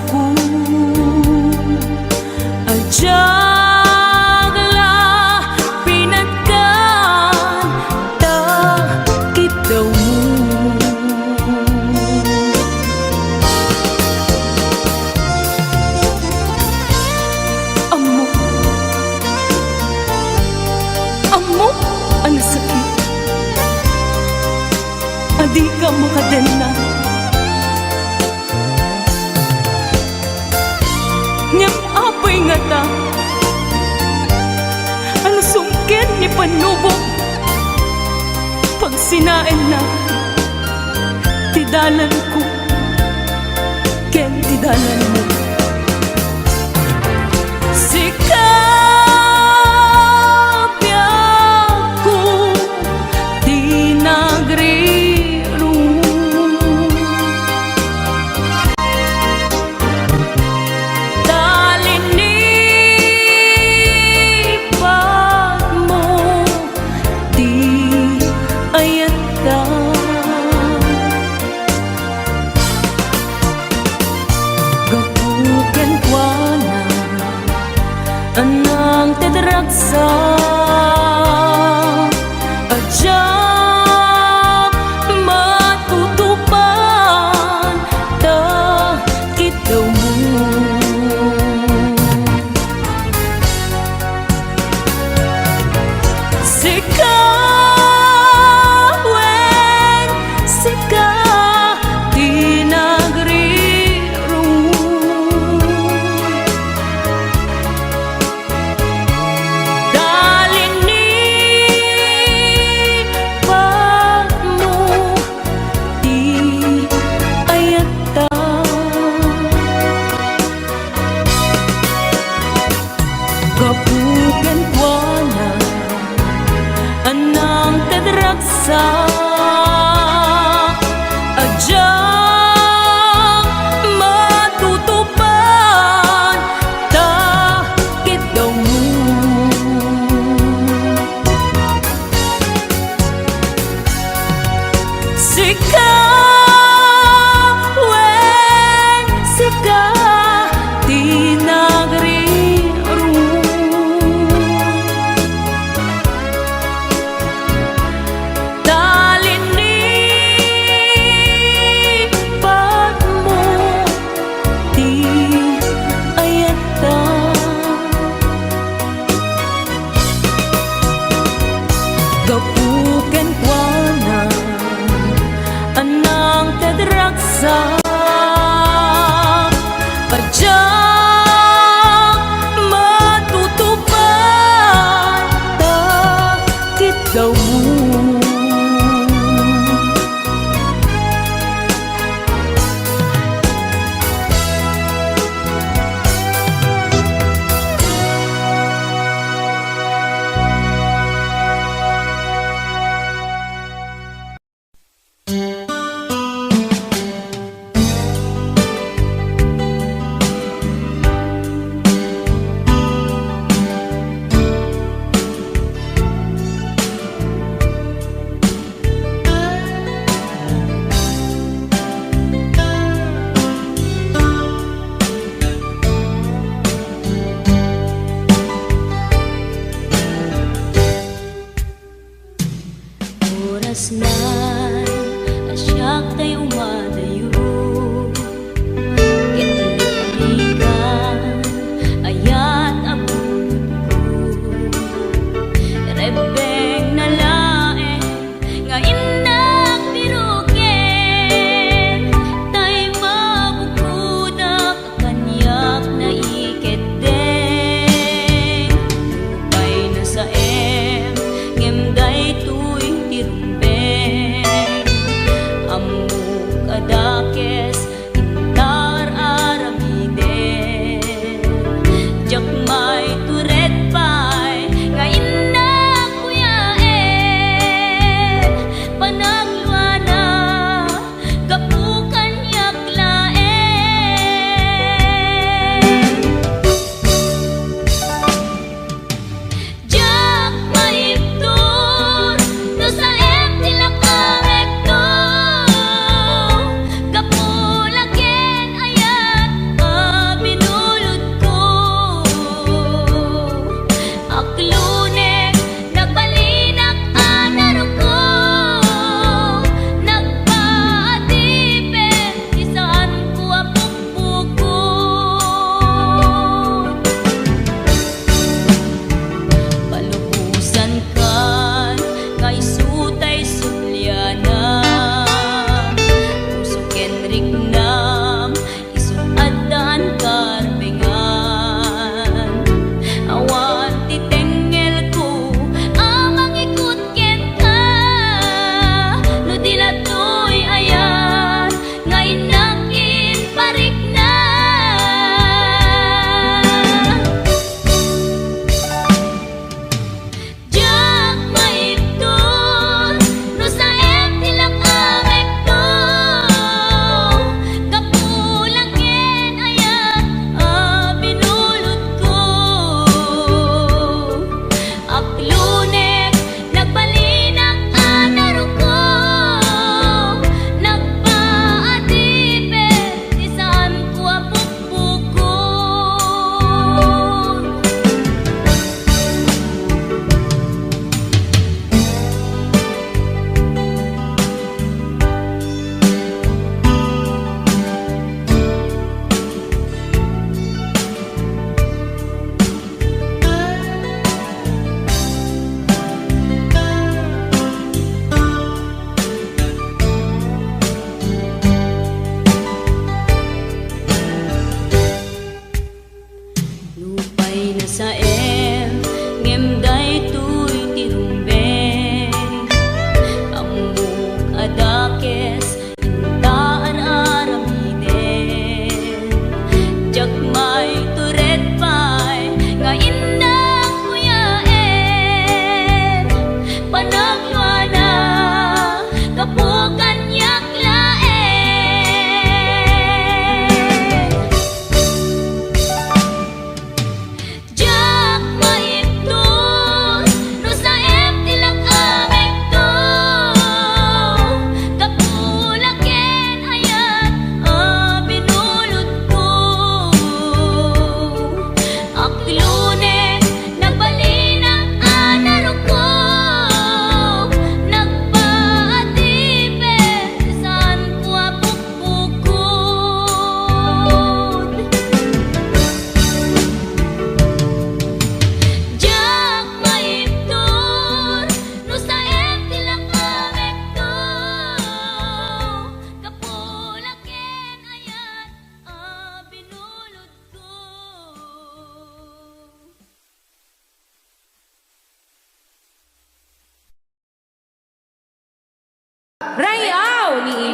suku ajagla pinagkan takit daw mo. Amo ang sakit, adi ka makadena. Ngam apay nga ta, ang sungkit ni panubok. Pag sinain na, tidalan ko, ken tidalan mo. Sikapya ko, di nagriro. Talinipan mo, di ayat ka. Gapuken kwa na anang tedragsa ajak matutupan takit daw mo. Sikawen, sika di nagriro.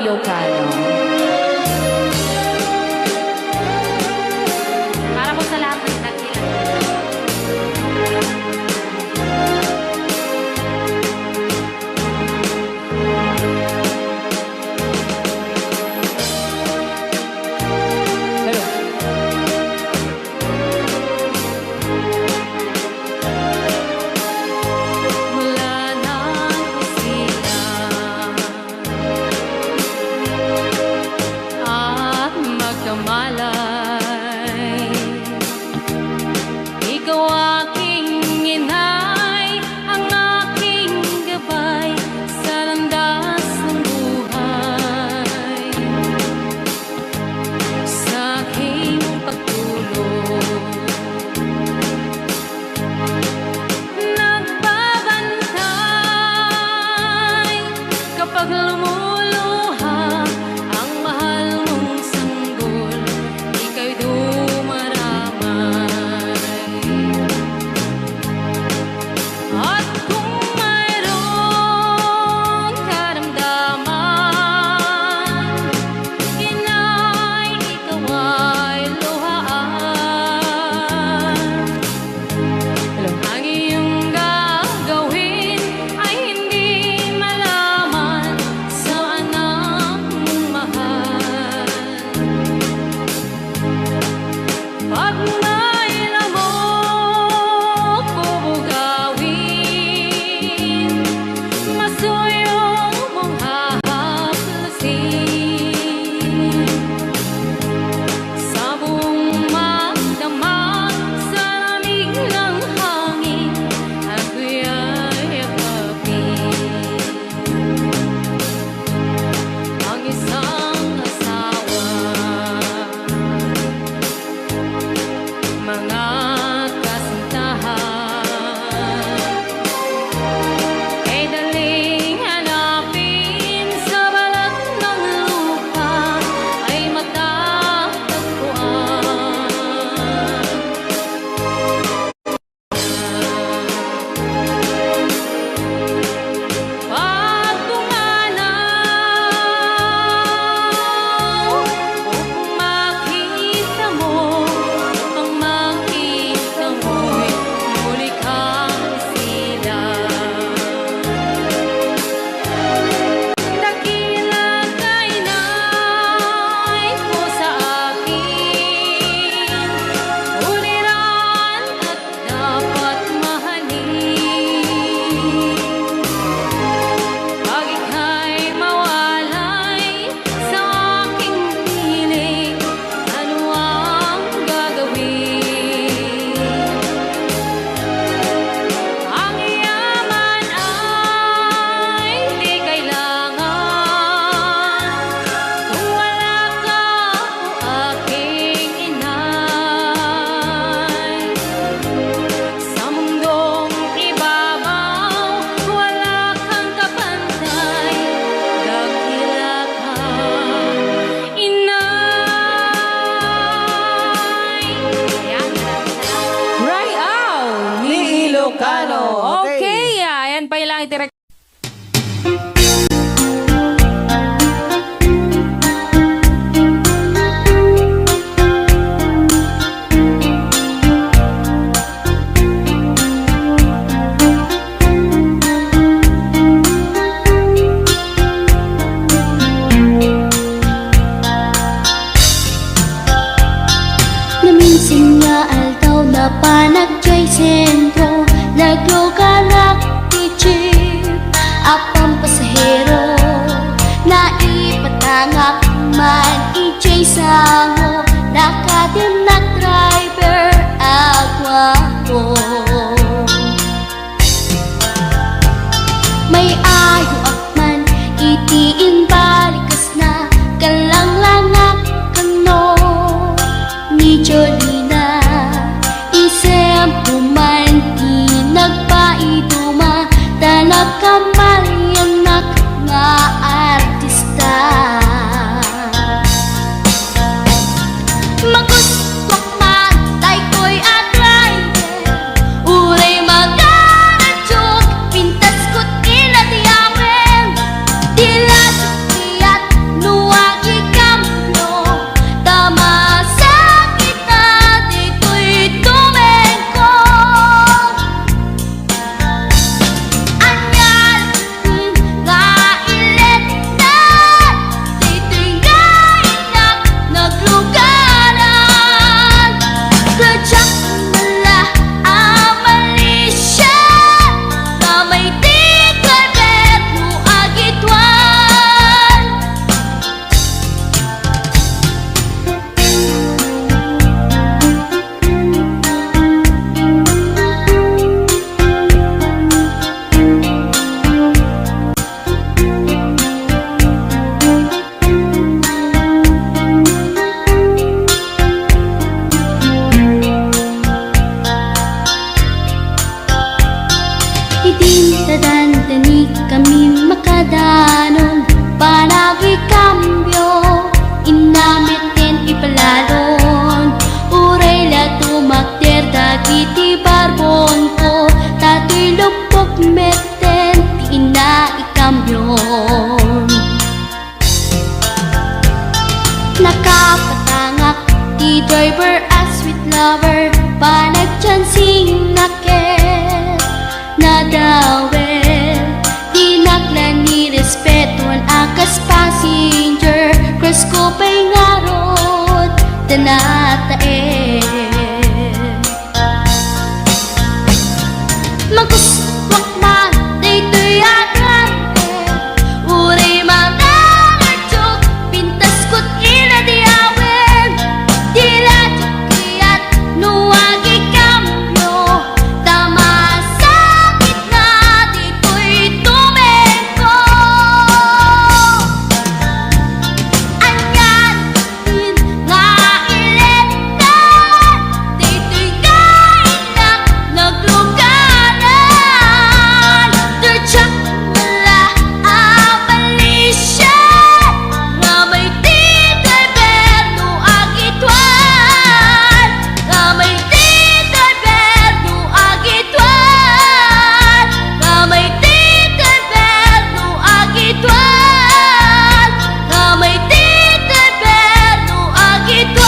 Ilocano. Para po sa lahat ng nagkilang. Ilocano. Okay, ayan pa lang itirek. Naminsan nga aldaw na panagjay sentro, naglugarak ni jeep apang pasahero, naipatangak man ijay sango, nakadim na driver agwapo. May ayo akman itiin balikas na kalanglangak kano ni Jolina, isem puman di nagpaiduma, talag kamalianak nga artista. Magustok man tay ko'y atraide, uray magaradyok, pintas ko't inatiyawen, tila sukiyat no Driver as sweet lover, panagchansing nakit nadawel, dinaklan ni respetuan akas passenger, cross ko pa'y ngarot tanatae. Magkuswak man daytoy agrante, uray manangadyok, pintas ko't inadiawen, dila jukiyat nuwagi kamyo, tama sakit na dito'y tumengko. Anyan din nga iletan, dito'y kainak naglugaran, dertsak mula abalisya, nga may tito'y berno agitwan, nga may tito'y berno agitwan, nga may tito'y berno agitwan, nga may tito'y berno agitwan.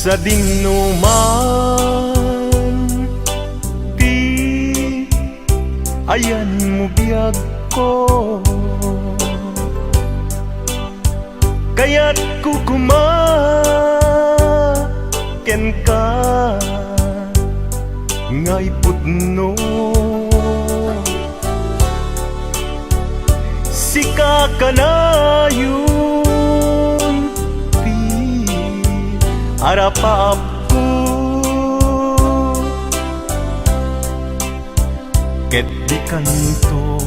Sa dinuman, di ayan mo biyag ko, kaya't kukumaken ka ngay putno. Sika ka na yun, arapap ko, ket di kanto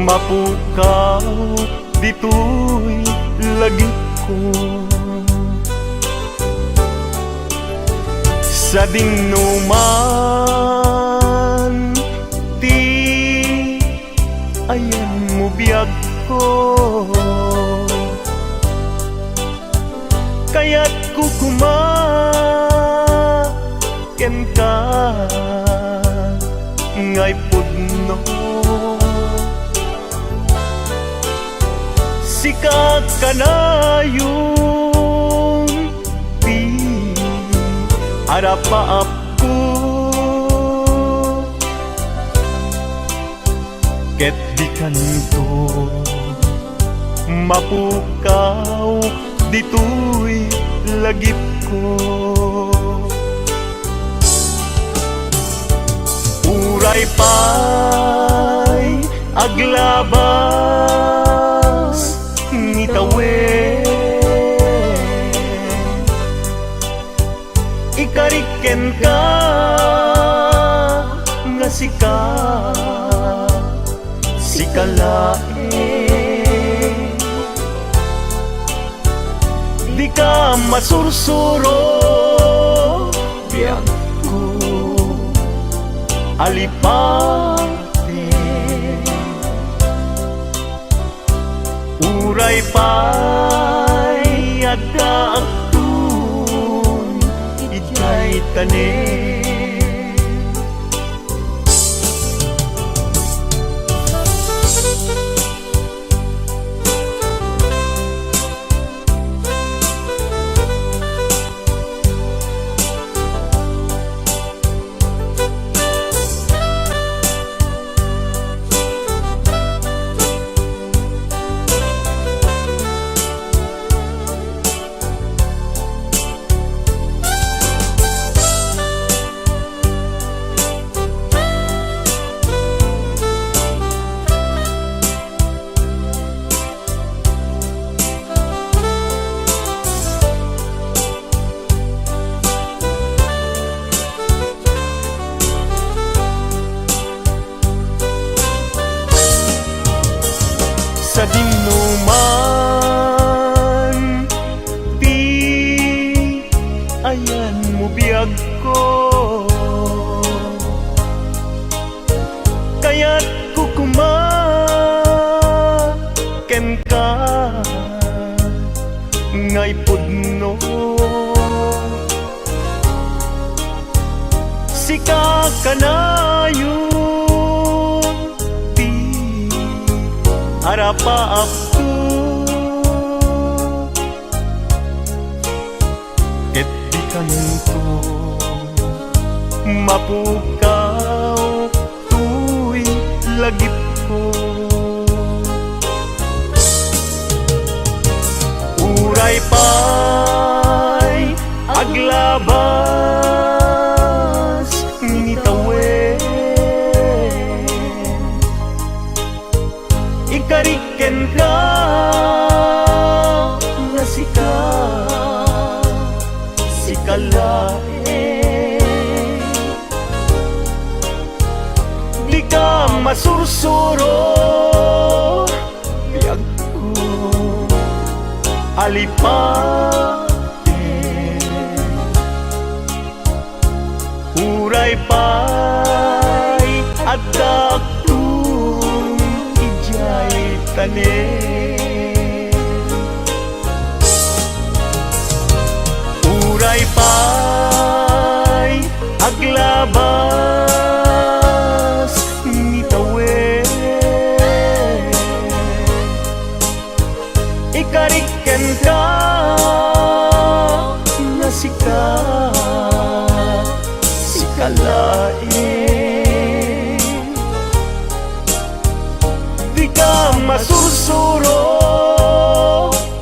mapukaw dito'y lagi ko. Sa dinuman, di ayan mo biyag ko, kaya't kukumaken ka ngay pudno. Sika ka na yung di arapaap ko, ket di kanto mapukaw dito'y lagip ko. Uray pa'y aglabas ngitawen, ikariken ka nga sikalae, di ka masursuro biyag ko alipate. Uray pa'y adaagtun itay tanen. ngay pudno sika kanayon ti arapaapto ket di kanto mapukaw tuy lagip ko uray pay aglabas nitawen ikariken ka nga sikalae di ka masursuro biyag ko alipate uray pay at daktong ijay tanen uray pay aglabas nitawen ikariken ka nga sikalae di ka masursuro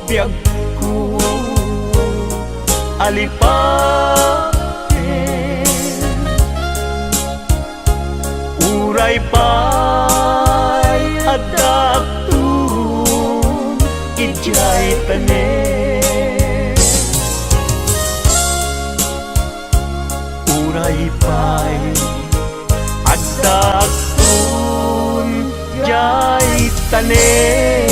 biyag ko alipate uray pay at daktong ijay tanen uray pay at daktong ijay tanen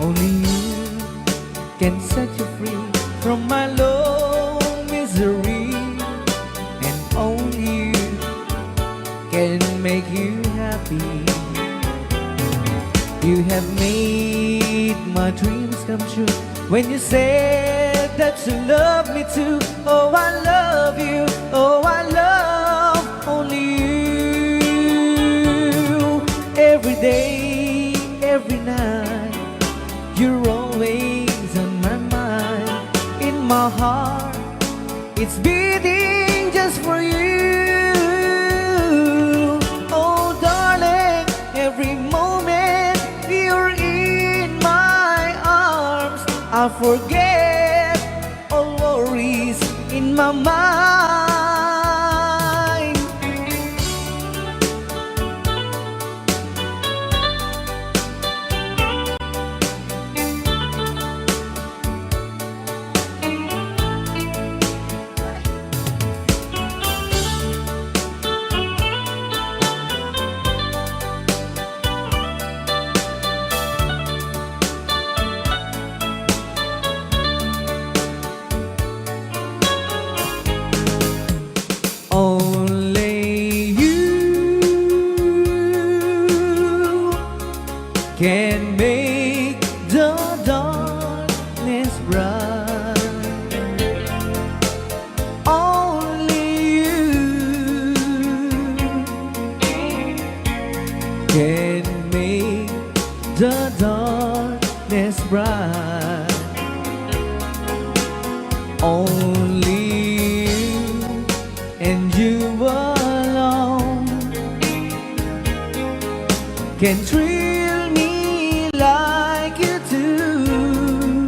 Only you can set you free from my low misery, and only you can make you happy. You have made my dreams come true when you said that you love me too. Oh, I love you. Oh, I love only you. Every day, every night, you're always on my mind. In my heart, it's beating just for you. Oh, darling, every moment you're in my arms, I forget all worries in my mind. Only you can make the darkness bright. Only you can make the darkness bright. Only you and you alone can thrill me like you do.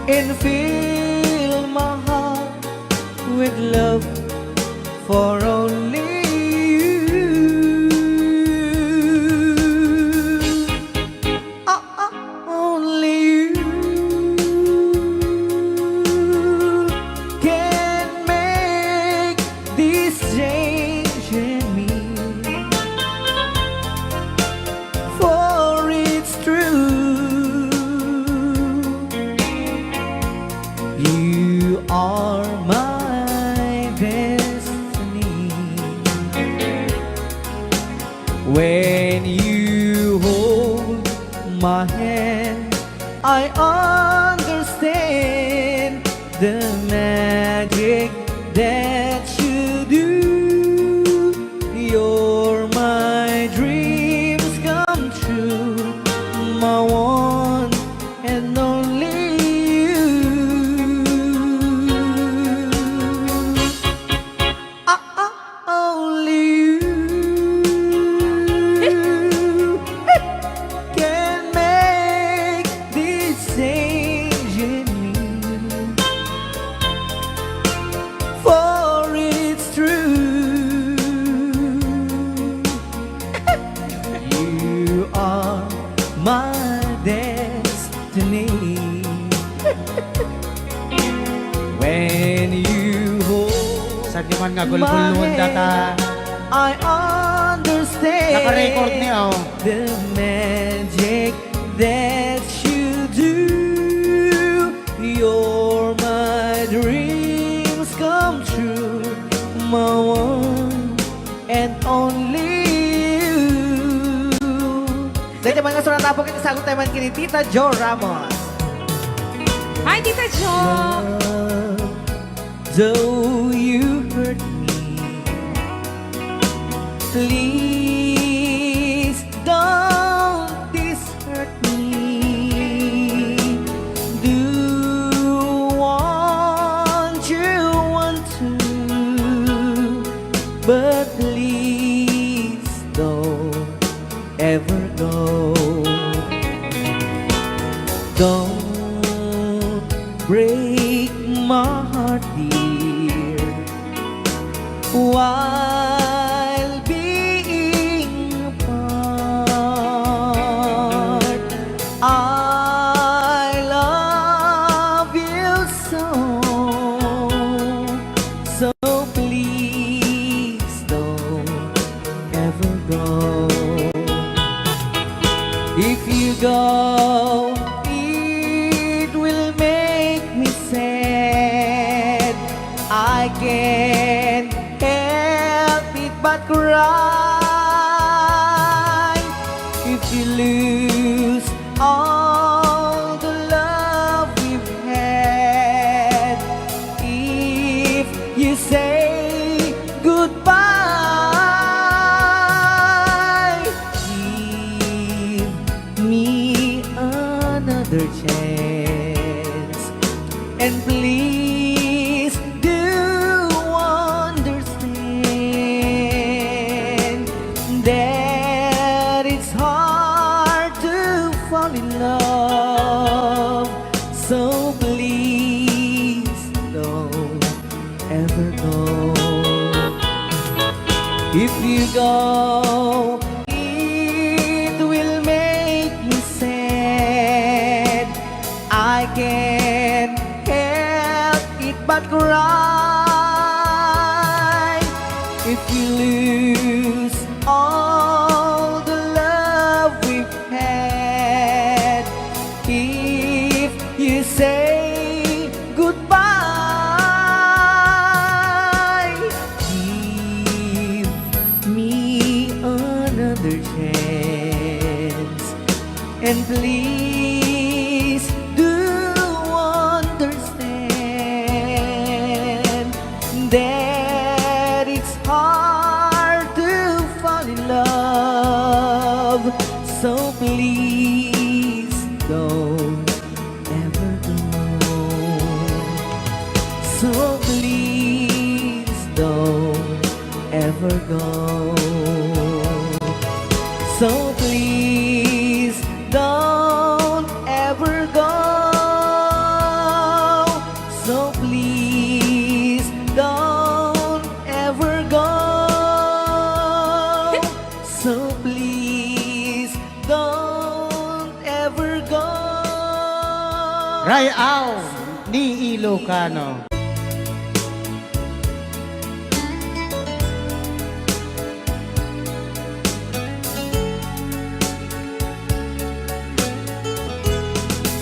And fill my heart with love for only you. Only you can make this change in me. For it's true, you are my destiny. When you hold my hand, I understand the magic that you do. You're my dreams come true, my one and only you. Only you can make this change in me. For it's true, you are my destiny. When you hold Sa di man nga my gulgulon data. hand, I understand Naka-record niya, oh. the magic that you do. You're my dreams come true, my one and only you. Dahil mga surat tapos kita sagot tayo man kini Tita Jo Ramos. Hi, Tita Jo! Though you hurt me, please don't dishurt me. Do want you want to, but please don't ever go. Don't break my heart, dear, while being apart. I love you so, so please don't ever go. If you go, it will make me sad. I can't help it but cry. If you lose all the love we've had, if you say goodbye, give me another chance, and please do understand that it's hard to fall in love. So please don't ever go. If you go, it will make me sad. I can't help it but cry. If you lose all the love we've had, if you say goodbye, give me another chance, and please do understand that it's hard to fall in love. So please don't ever go. So please don't ever go. So please don't ever go. Rayaw ni Ilocano.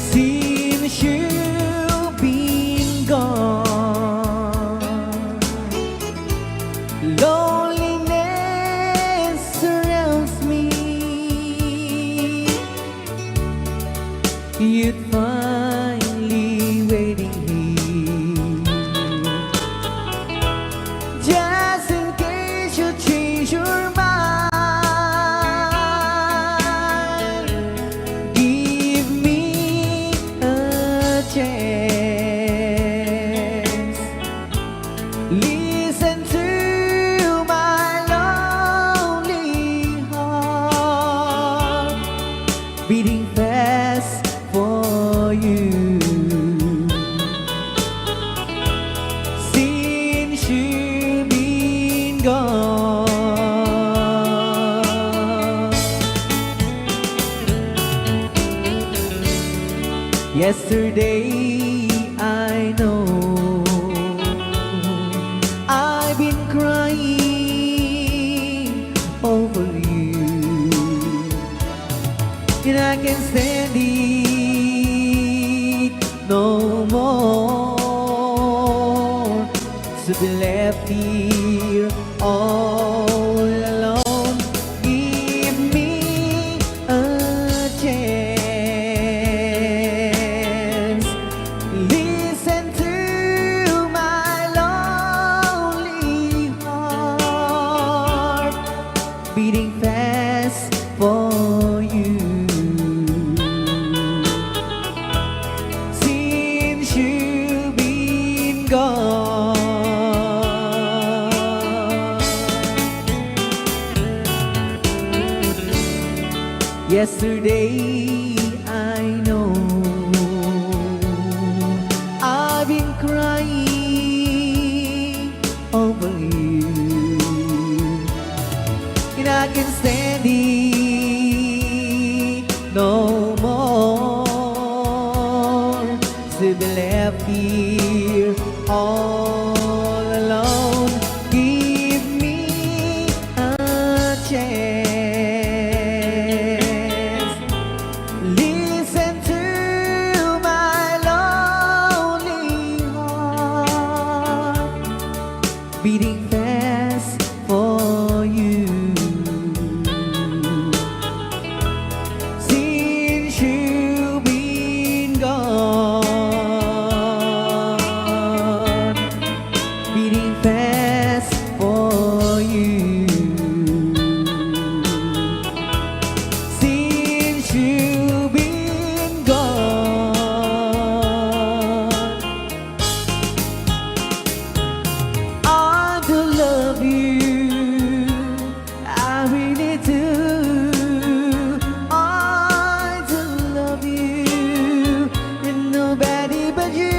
Since you've been gone, loneliness surrounds me. You'd finally waiting here, just in case you change your mind. Give me a chance. Listen to my lonely heart beating fast for you. Since you've been gone, yesterday I know I've been crying over you, and I can't stand it no more to be left here all alone. Give me a chance. Listen to my lonely heart beating fast for you. Since you've been gone, yesterday I know I've been crying over you, and I can't stand it no more to be left here all alone. Give me a chance. Listen to my lonely heart beating fast for you. Since you've been gone, beating fast for you. Since you've been gone, I do love you, I really do. I do love you, and nobody but you,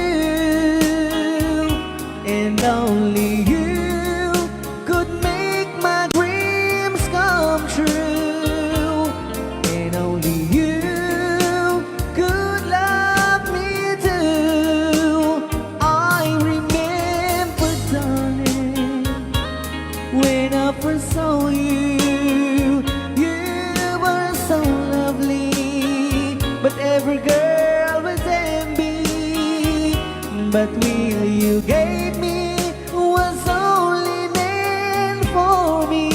and only you could make my dreams come true, and only you could love me too. I remember, darling, when I first saw you, you were so lovely, but every girl was envy. But will you gave me was only meant for me.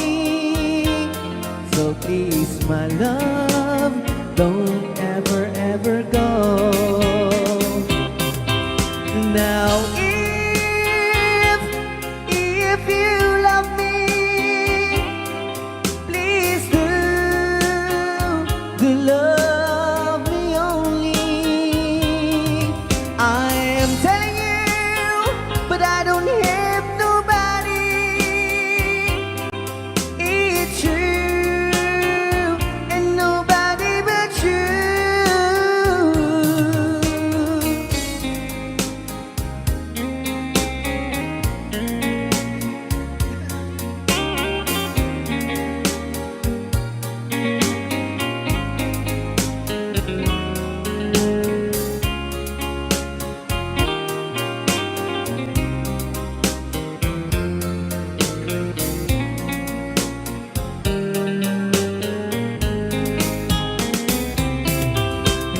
So please, my love, don't ever, ever go. Now if you love me, please do love me only. I am telling you, but I don't have nobody. It's true, and nobody but you.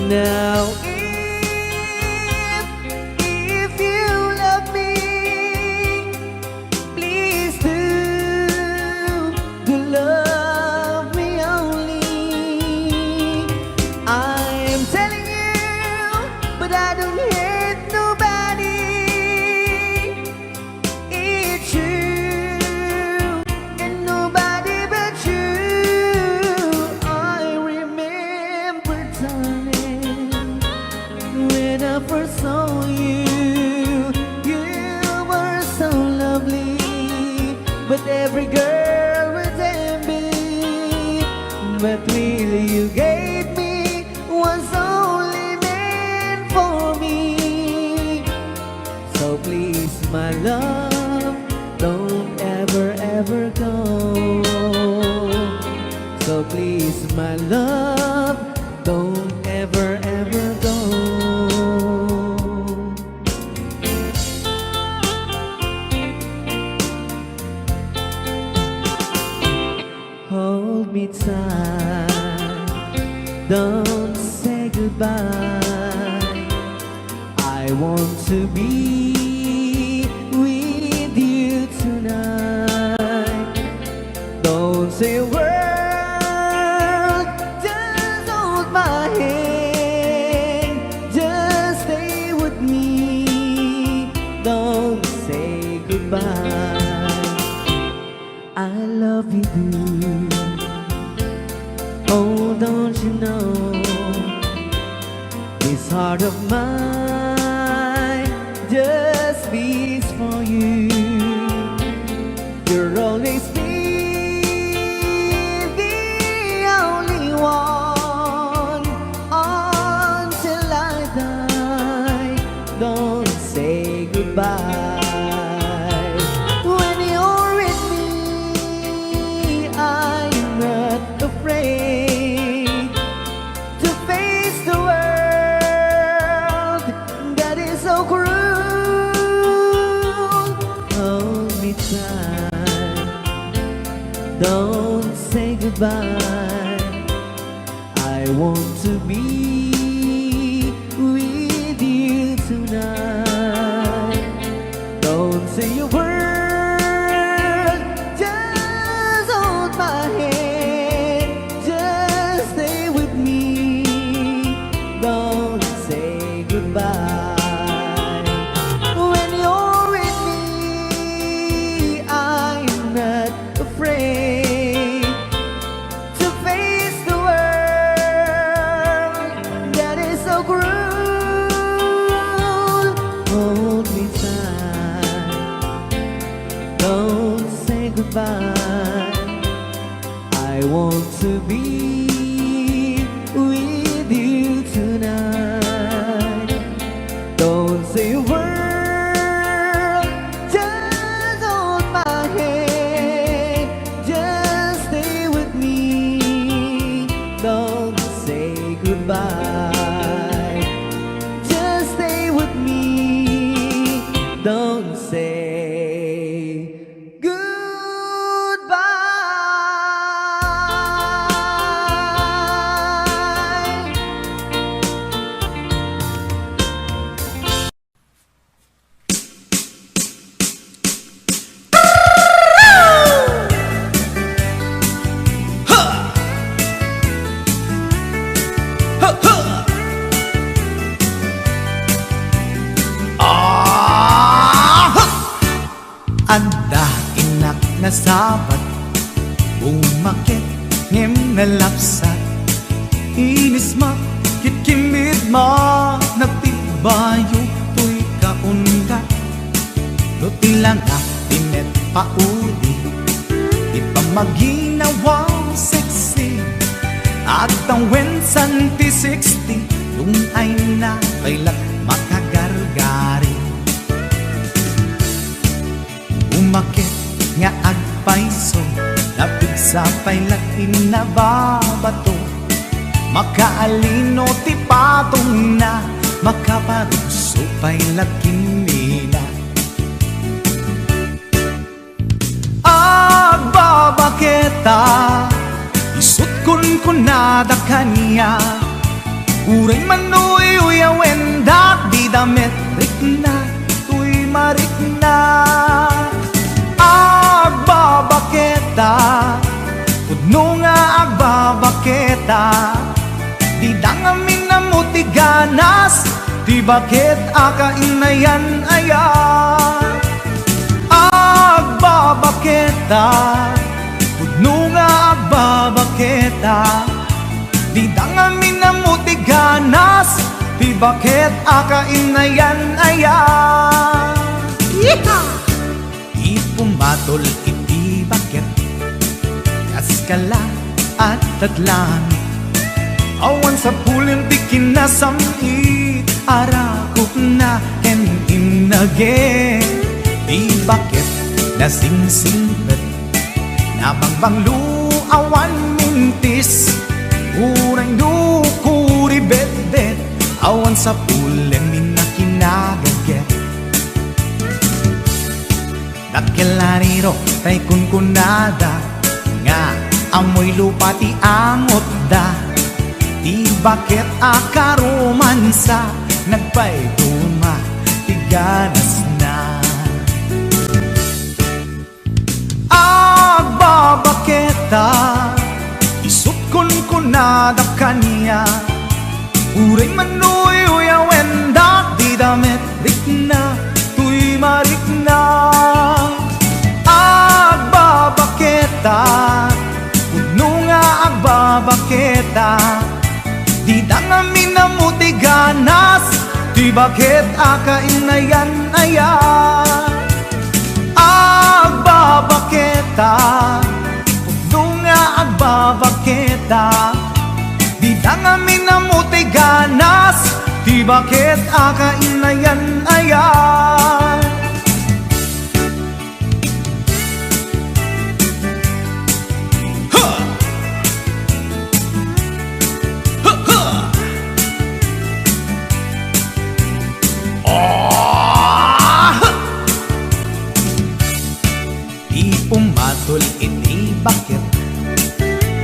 Now if you love me, please do love me only. I'm telling you, but I don't hate nobody. It's you and nobody but you. I remember, darling, when I first saw you, you were so lovely, but every girl was envy. But really you gave me was only meant for me. So please, my love, don't ever go. So please, my love, don't ever go. Hold me tight, don't say goodbye. I want to be with you tonight. Don't say a word, just hold my hand. Just stay with me, don't say goodbye. I love you, dude. Oh, don't you know, this heart of mine just beats for you. You'll always be the only one until I die. Don't say goodbye. When you're with me, I'm not afraid to face the world that is so cruel. Hold me tight, don't say goodbye. I want to be with you tonight. Don't say a word, just hold my hand. Just stay with me, don't say goodbye. When you're with me, I'm not afraid to face the world that is so cruel. Hold me tight, don't say goodbye. I want to be with you tonight. Don't say a word, just hold my hand. Just stay with me, don't say goodbye. Just stay with me, don't say goodbye. Anda inak na sabat, umakit ngem na lapsat. Inis ma, kitkimid ma, nagtibayo to'y kaundat. Lutilang na tinet paudi, ipamaginawaw sexy. At ang wensan ti 60, yung ay na kailat makagargari. Umakit nga agpaiso, napigsa pa'y lakin na babato. Makaalino ti patong na, makaparuso pa'y lakin nila. Agbabaketa, isut kun kunada kanya. Uray manoy uyawendak di damit rikna tuy marikna agbabaketa pudno nga agbabaketa di dangamin na mutiganas di bakit akainayan aya agbabaketa pudno nga agbabaketa di dangamin na mutiganas di bakit akainayan aya di pumatol iti bakit kaskala at tadlangit awan sa pulin di kinasamit arakok na ken inage di bakit nasingsingpet nabangbanglu awan mintis uray nukuri bet-bet awan sa pulin minakinagaget dakelariro tay kunkunada nga amoy lupa ti angot da di bakit akaromansa nagpayduma ti ganas na agbabaketa isut kunkunada kanya uray manoy uyawendak di damit rikna tuy marikna agbabaketa pudno nga agbabaketa di dangamin na mutiganas di bakit akainayan aya agbabaketa pudno nga agbabaketa di dangamin na mutiganas di bakit akainayan aya pumatol iti bakit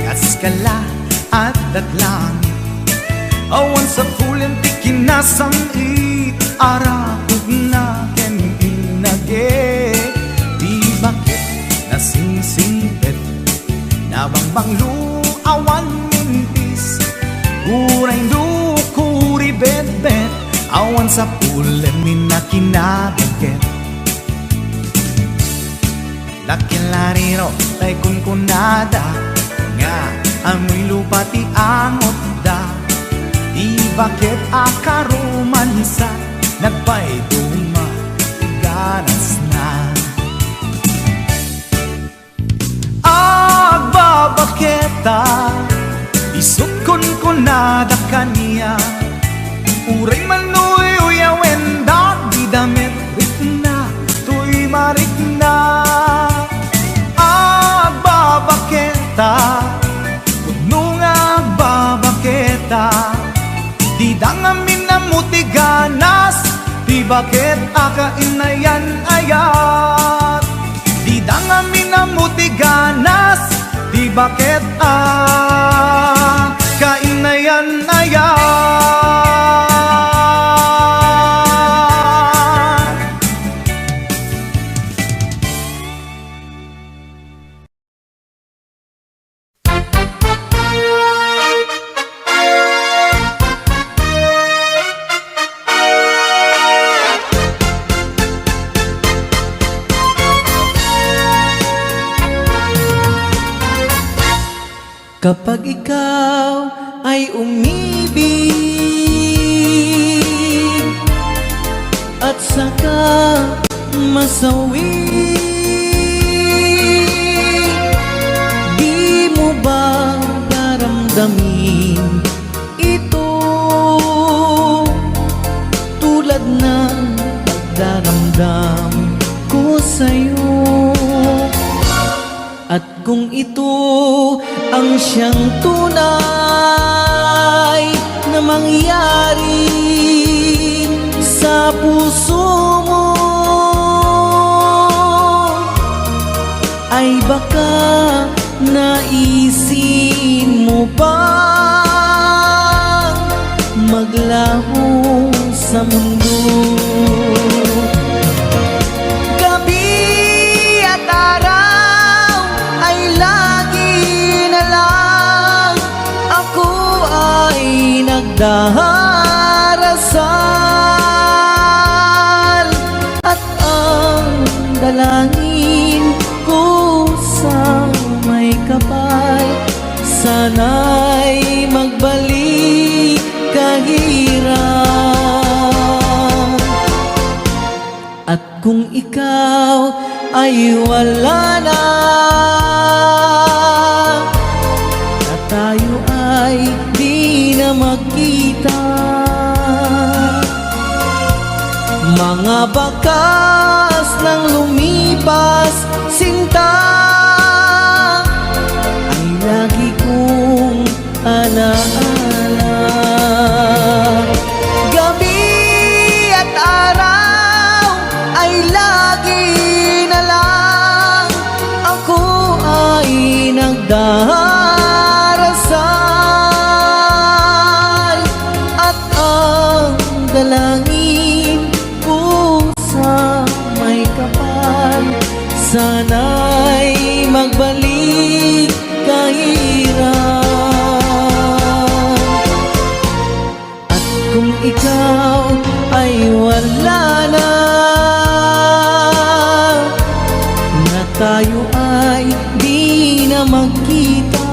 kaskala at datlangit awan sa pulin ti kinasamit arakog na ken inage di bakit nasingsingpet nabangbanglu awan mintis uray dukuri bet-bet awan sa pulin minakinagaget dakelariro tay kunkunada nga amoy lupa ti angot da di bakit akaromansa nagpayduma ganas na agbabaketa isut kunkunada kanya uray manoy uyawendak di damit rikna tuy marikna pudno nga agbabaketa di dangamin na mutiganas di bakit akainayan ayat di dangamin na mutiganas di bakit akainayan ayat kapag ikaw ay umibig at saka masawi, di mo ba daramdamin ito tulad ng pagdaramdam ko sa'yo? At kung ito ang siyang tunay na mangyari sa puso mo, ay baka naisin mo bang nagdarasal at ang dalangin ko sa may kapal, sana'y magbalik kahirap. At kung ikaw ay wala na, na tayo ay di na magkita, mga bakas ng lumipas sinta ay lagi kong alaala. Gabi at araw ay lagi na lang ako ay nagdarasal at ang dalangin ko sa may kapal, sana'y magbalik kahirap. At kung ikaw ay wala na, na tayo ay di na magkita,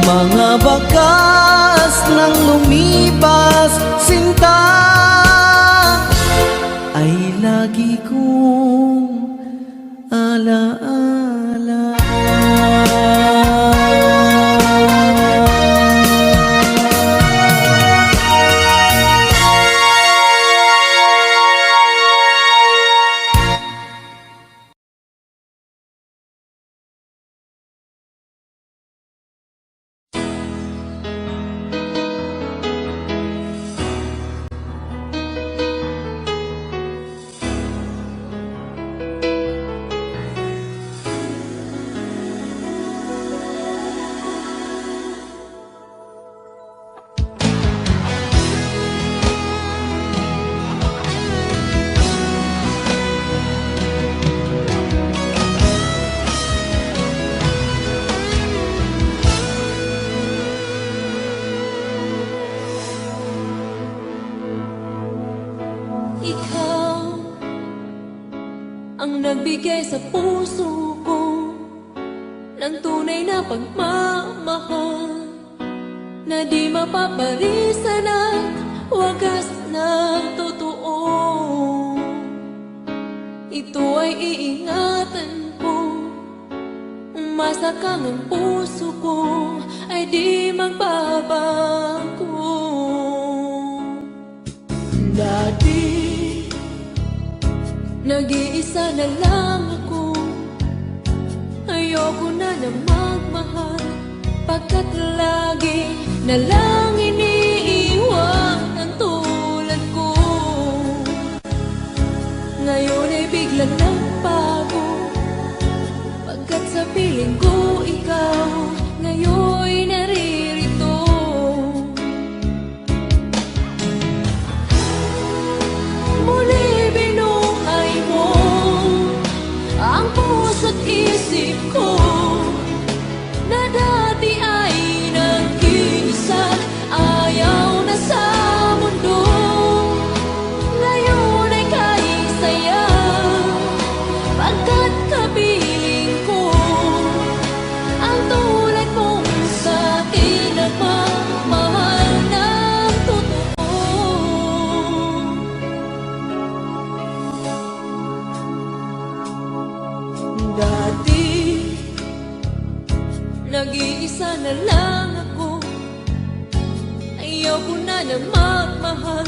mga bakas ng lumipas sinta ay lagi kong alaala. Ikaw ang nagbigay sa puso ko ng tunay na pagmamahal, na di mapaparisan at wagas na totoo. Ito ay iingatan ko, umasa kang ang puso ko ay di magbabago. Dati nag-iisa na lang ako, ayoko na na magmahal, pagkat lagi na lang iniiwan ang tulad ko. Ngayon ay biglang nagbago, pagkat sa piling ko ikaw ngayon'y naririto. Muli binuhay mo ang puso't isip ko, na dati ay nag-iisa, ayaw na sa mundo. Ngayon ay kahit saya, pagkat kapiling ko ang tulad mong sa'kin nagmamahal ng totoo. Dati nag-iisa na lang ako, ayaw ko na na magmahal,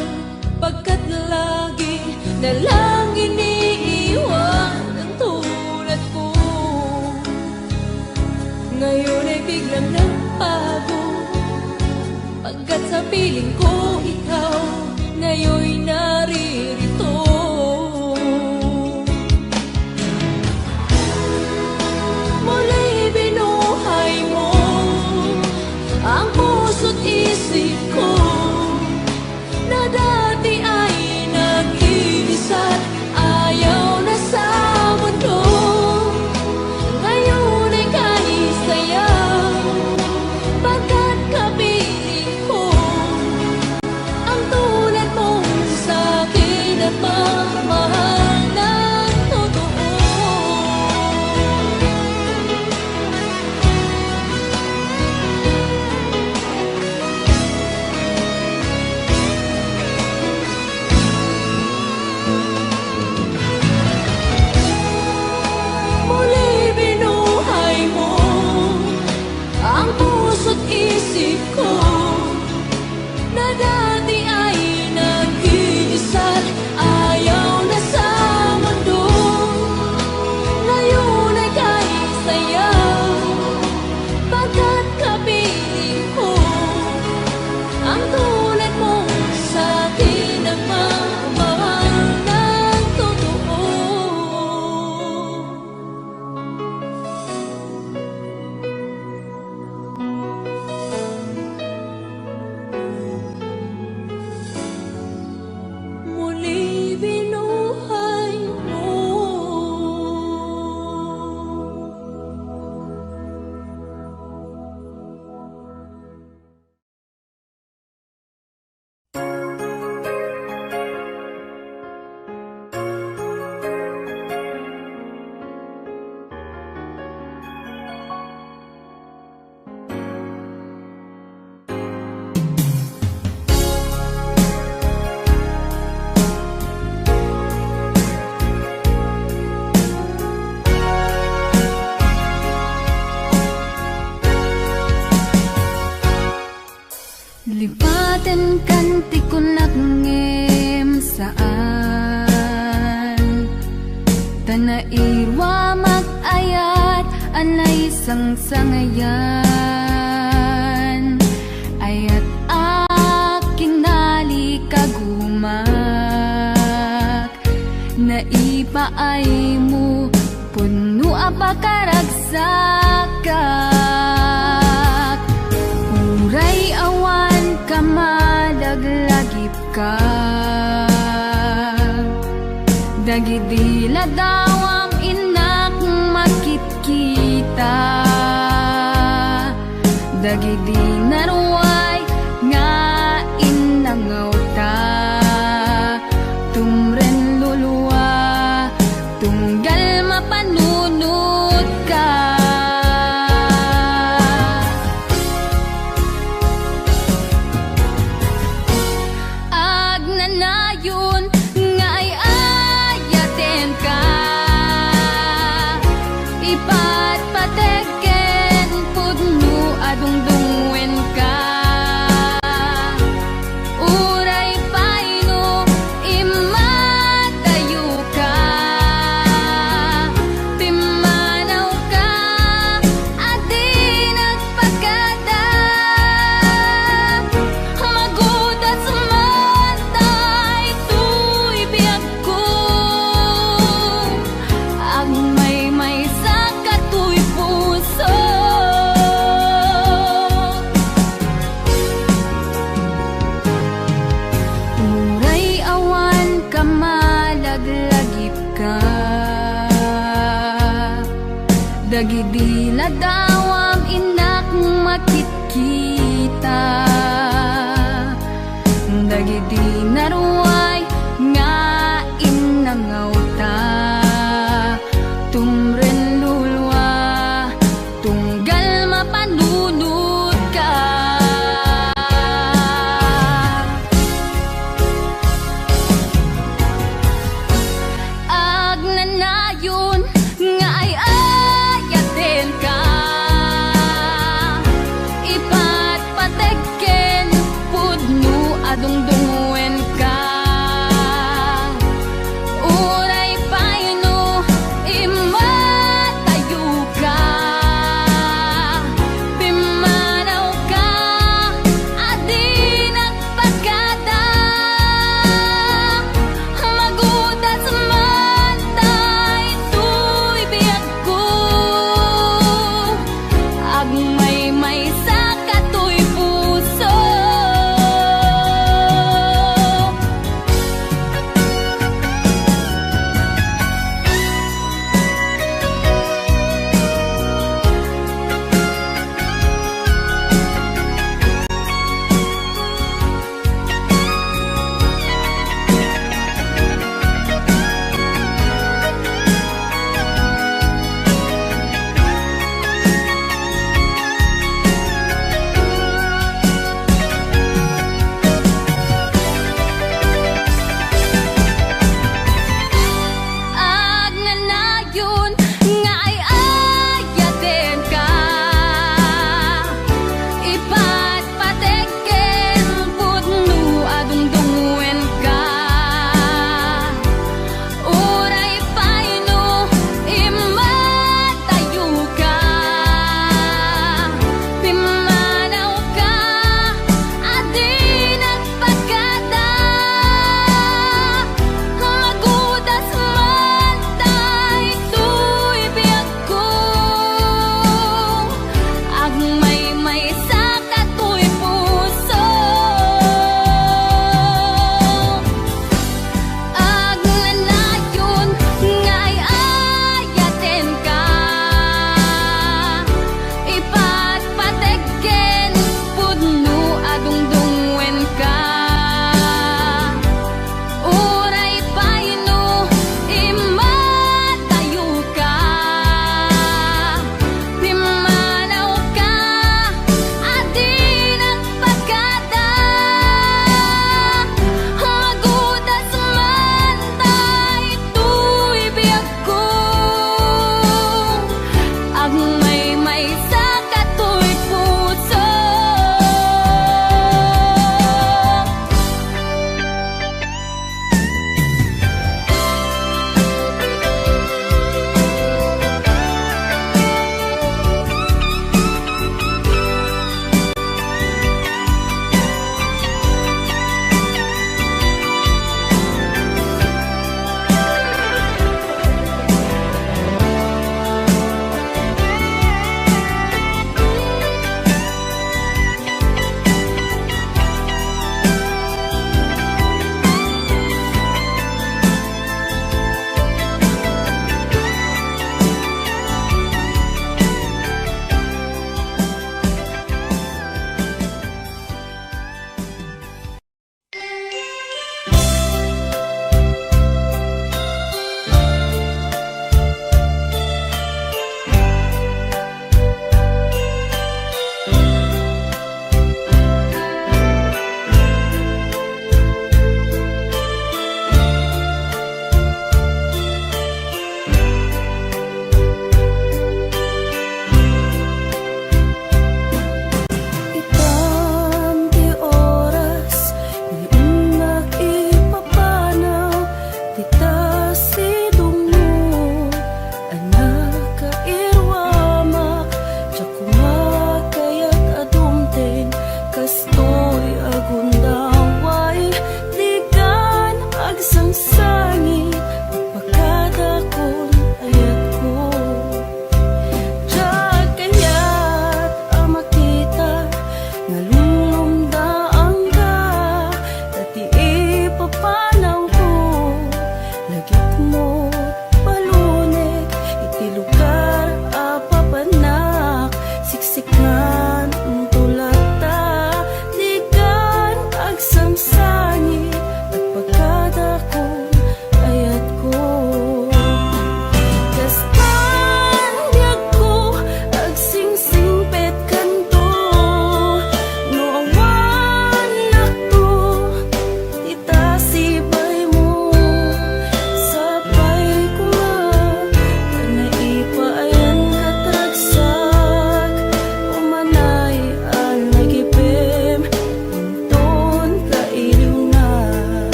pagkat lagi na lang iniiwan ang tulad ko. Ngayon ay biglang nagbago, pagkat sa piling ko ikaw ngayon'y naririto. Muli binuhay mo ang puso't isip ko, na dati ay nag-iisa't ayaw na sa mundo. Ngayon ay kahit saya, pagkat irwa mag-ayat anay sang-sangayan ayat akinali kagumak naipaay mo puno apakaragsakak uray awan ka madaglagip ka dagidila dawam inak makitkita dagidi naruay nga inangaw ta tumren luluwa tunggal mapanunod ka agnanayon nga ay ayaten ka ipatpateken pudno adungdungwen ka uray paino imatayo ka timanaw ka at di nagpagkada magudas man tay tuy biyag ko ang may sa katuy puso uray awan ka malaglagip ka dagidi ladawam inak makitkita dagidi naruay nga inangaw ta tumren lulwa tunggal mapanunod ka agnanayon nga ay ayaten ka ipatpateken pudno adungdungwen ka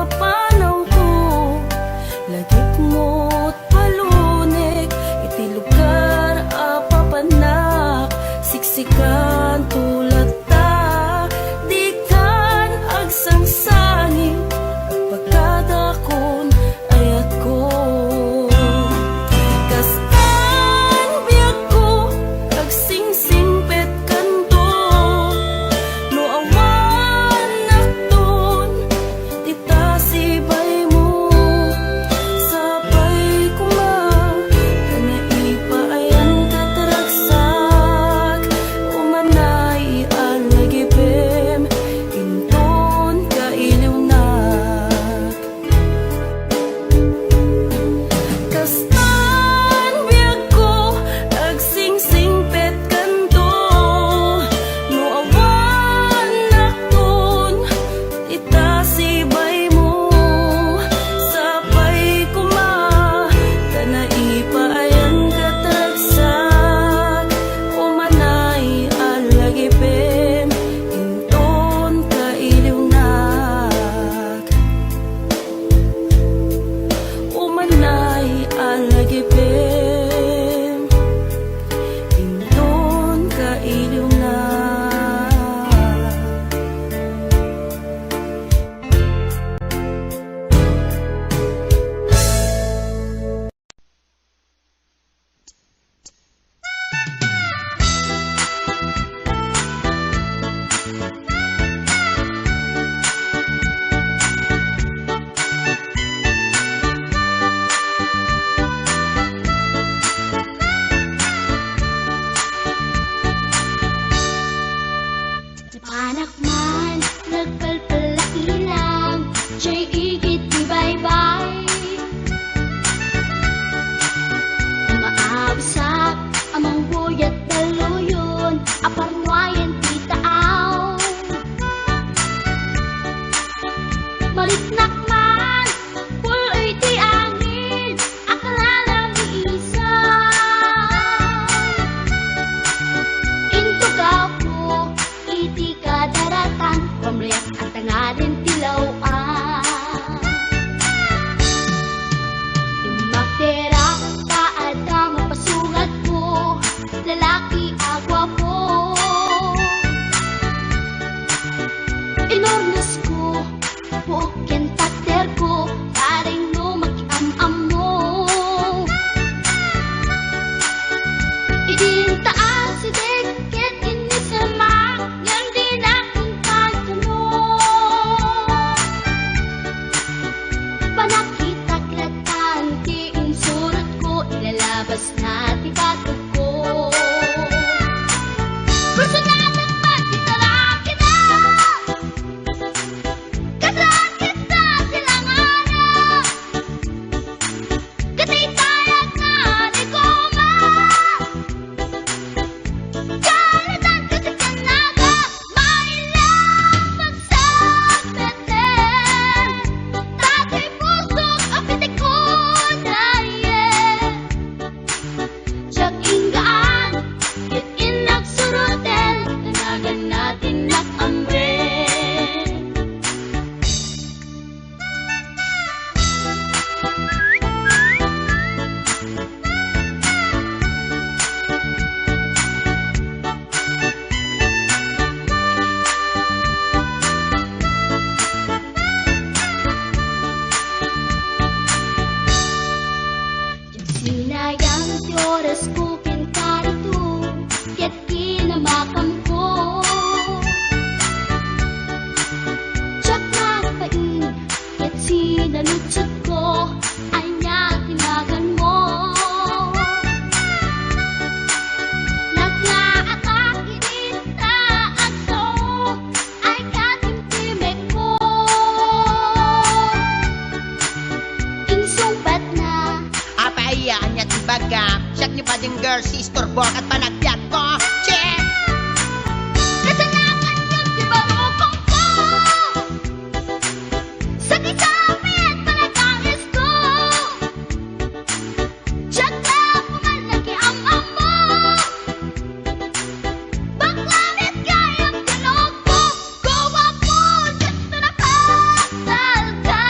mapanaw ko. Lagik mo't palunik, iti lugar apapanak. Siksikan tulad ta, di kan agsangsangin. Pagkadakon ayat ko. Kastan biyag ko, agsingsingpet kanto. No awan nakton, tita sibay mo. Sabay kumang, kanaipayan kataragsak. Umanay alagipim, inton kailiw na. Kastan biyag ko, agsingsingpet kanto. No awan nakton, ita sibay mo. Sabay kuma, kanaipayan kataragsak. Umanay alagipim, inton kailiw na. Umanay alagipim, inton kailiw na. Napanak man, nagpalpalailang, siya'y igit di baybay. Umaabsak, amang buyat daluyon, aparwayan di taaw. Maritnak man, puloy di angin, akala ni isa. Into gapo, iti kadaratan, pamriyak at tangarin tilawaan. Imaktera, kaada mapasugat ko, lalaki agwa po. Inornos ko, buok yan takder ko, paring no makiam-am mo. Idintaan si Deket inisamak, yan din aking kanto. Panakita klatan, tiin surat ko, ilalabas na tibatog ko. Gusto natin magkitarak kita, katarak kita silanganan. Katitayag na ni Goma, kalatan kasi kanaga, mailang magsabete. Tatay pusok, apitik ko daye. Siyag inggaan, yun inagsurutel, tanagan natin nakambre. Sinayang ti oras ko kinkarito, ket kinamakam ko. Tsak nagpain, ket sinalutsot ko, anya tinagan mo. Naglaatake kita agso, ay katimtimek ko. Insumpat na, Apayaan niya tibaga, siyak niyo pa din girl, sister, bork at panagbiag ko. Che! kasalanan yun di ba rupang ko? Sakit sa amin, panagangis ko. Siyak na pumalaki ang amo. Baklanit kayang tinog mo. Gawa po, just na napasal ka.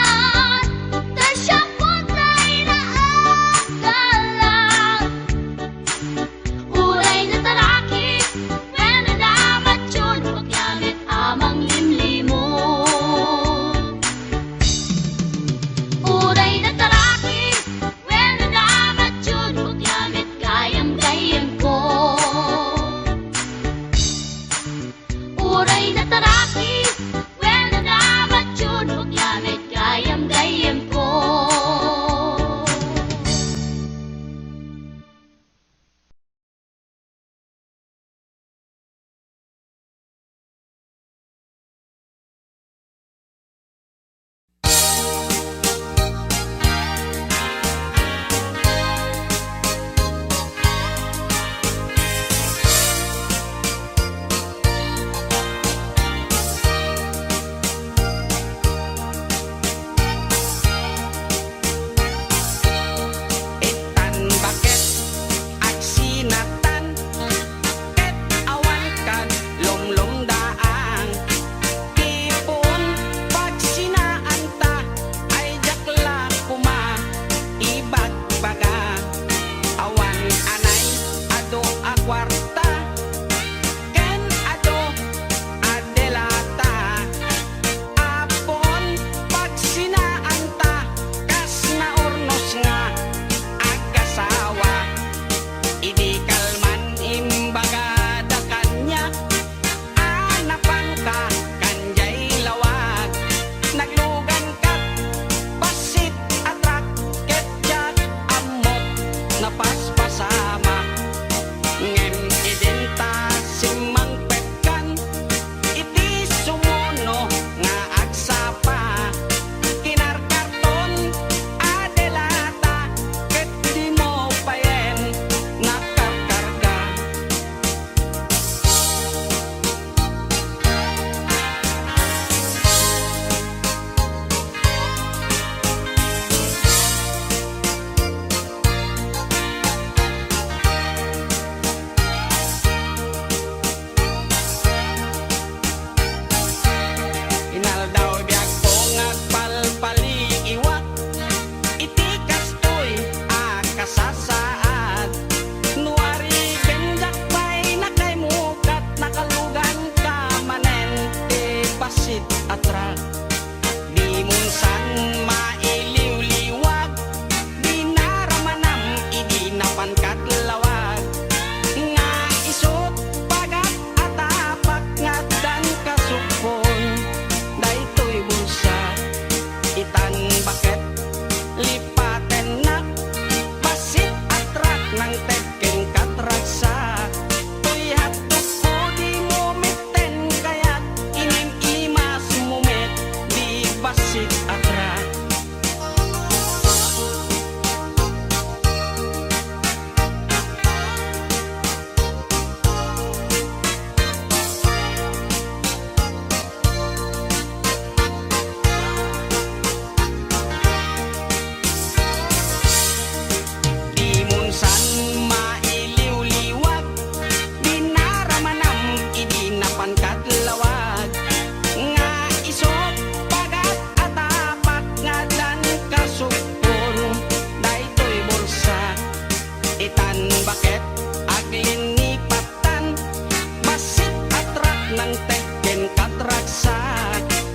basit atrak. Imunsan mailiw-liwag, dinaramanam idinapan kadlawag. Nga isot pagat atapak nga dan kasukpon, daytoy bulsa itan bakit aglinipatan, basit atrak ng tekken katraksa.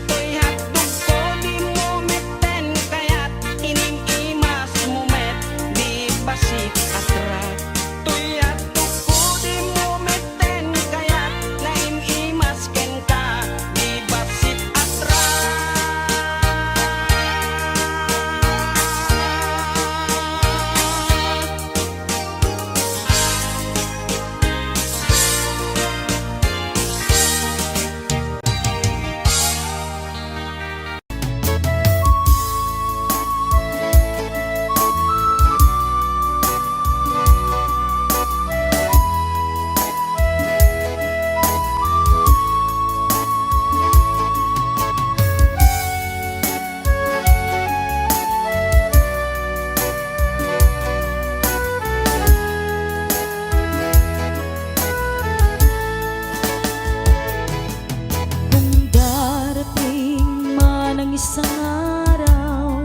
Toy hatog ko di mo meten, kaya't ining imas mo met di basit atrak. Toy hatog ko di mo meten, kaya't lain imas ken ka di basit atrak. Kung darating man ang isang araw,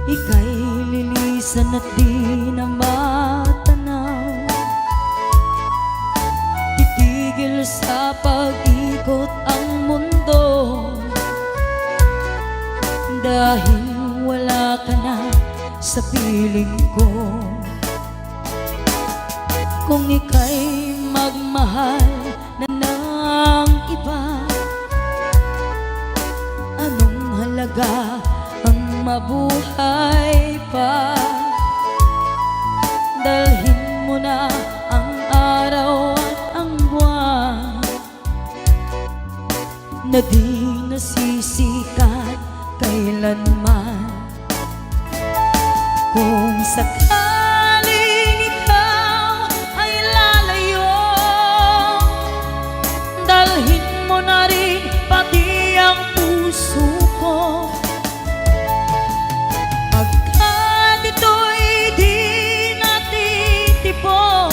ika'y lilisan at di na matanaw. Titigil sa pag-ikot ang mundo, dahil wala ka na sa piling ko. Kung ika'y magmahal na ng iba, anong halaga ang mabuhay pa? Dalhin mo na ang araw at ang buwan, na di nasisikat kailanman. Kung sakaling ikaw ay lalayo, dalhin mo na rin pati ang puso ko. Pagkat ito'y di natitipon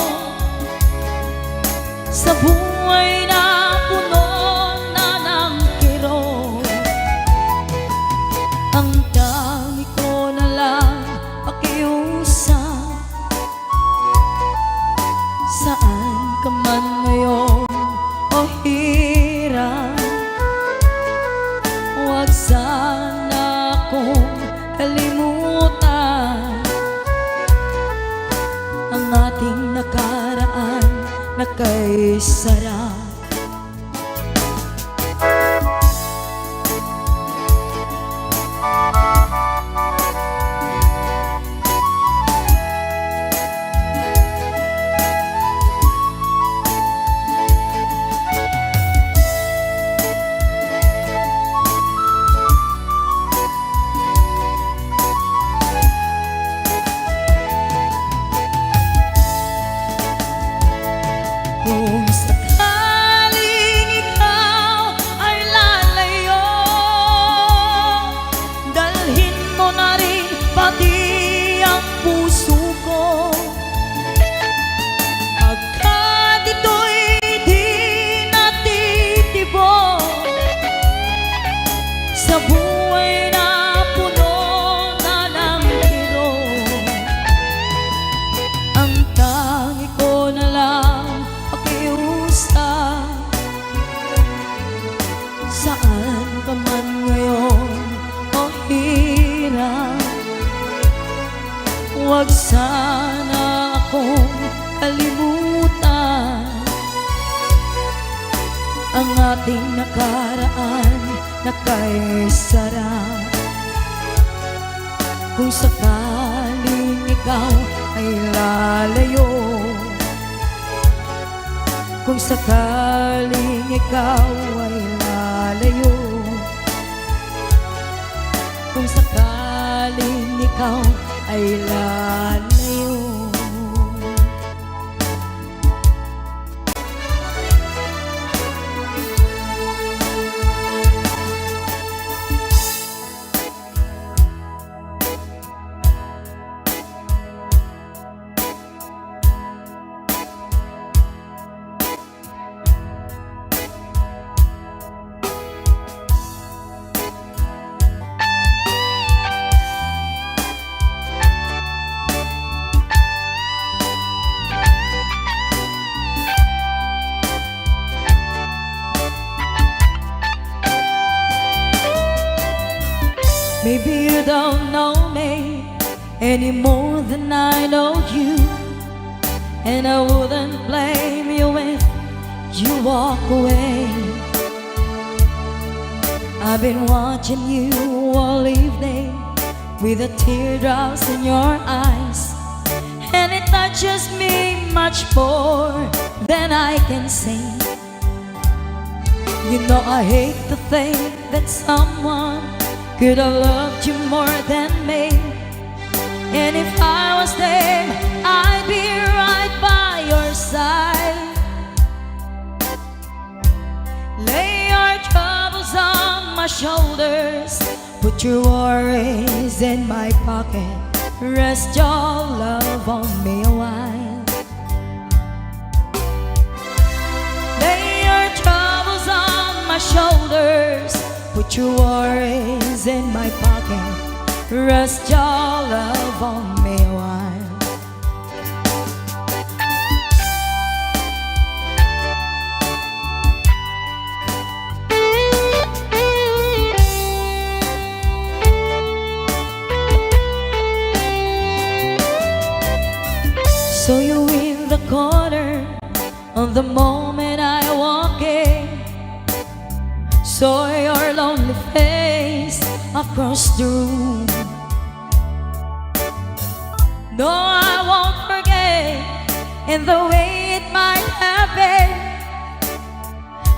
sa buhay na puno na ng kirot, ang dami ko na lang pakiusap. Saan ka man ngayon o hirap, huwag sana akong kalimutan ang ating nakaraan na kay sarap. Kung sakaling ikaw ay lalayo, dalhin mo na rin pati ang puso ko. Pagkat ito'y di natitibok sa buhay na puno na ng kirot, ang tangi ko na lang pakiusap. Saan ka man ngayon o hirap, huwag sana akong kalimutan ang ating nakaraan na kay sarap. Kung sakaling ikaw ay lalayo, kung sakaling ikaw ay lalayo, ikaw ay lalayo. Maybe you don't know me any more than I know you, and I wouldn't blame you if you walk away. I've been watching you all evening with the teardrops in your eyes, and it touches me much more than I can say. You know I hate to think that someone could have loved you more than me, and if I was there, I'd be right by your side. Lay your troubles on my shoulders, put your worries in my pocket, rest your love on me a while. Lay your troubles on my shoulders, put your worries in my pocket, rest your love on me a while. So you in the corner on the moment I walk in, saw your lonely face across the room. No, I won't forget in the way it might have been.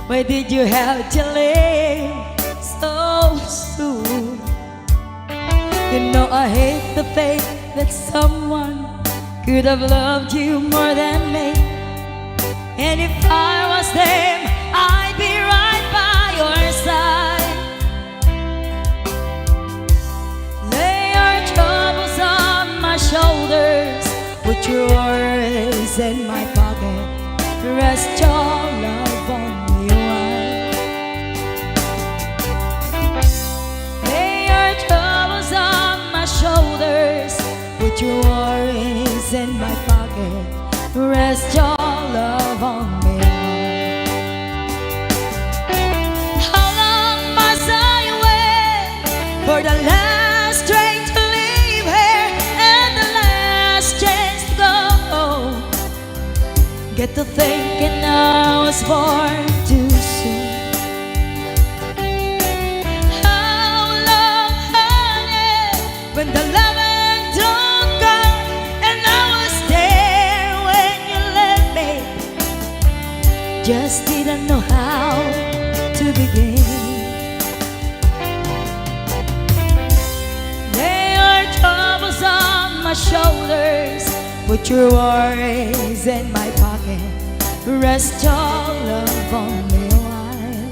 Why did you have to leave so soon? You know I hate to think that someone could have loved you more than me, and if I was them, I'd be right by your side. Lay your troubles on my shoulders, put your worries in my pocket, rest your love on me a while. Lay your troubles on my shoulders, put your worries in my pocket, rest your love on me a while. How long must I wait for the last train to leave here and the last chance to go? Get to thinking I was born too soon. How long, honey, when the loving don't come, and I was there when you left me, just didn't know how to begin. Lay your troubles on my shoulders, put your worries in my pocket, rest your love on me a while.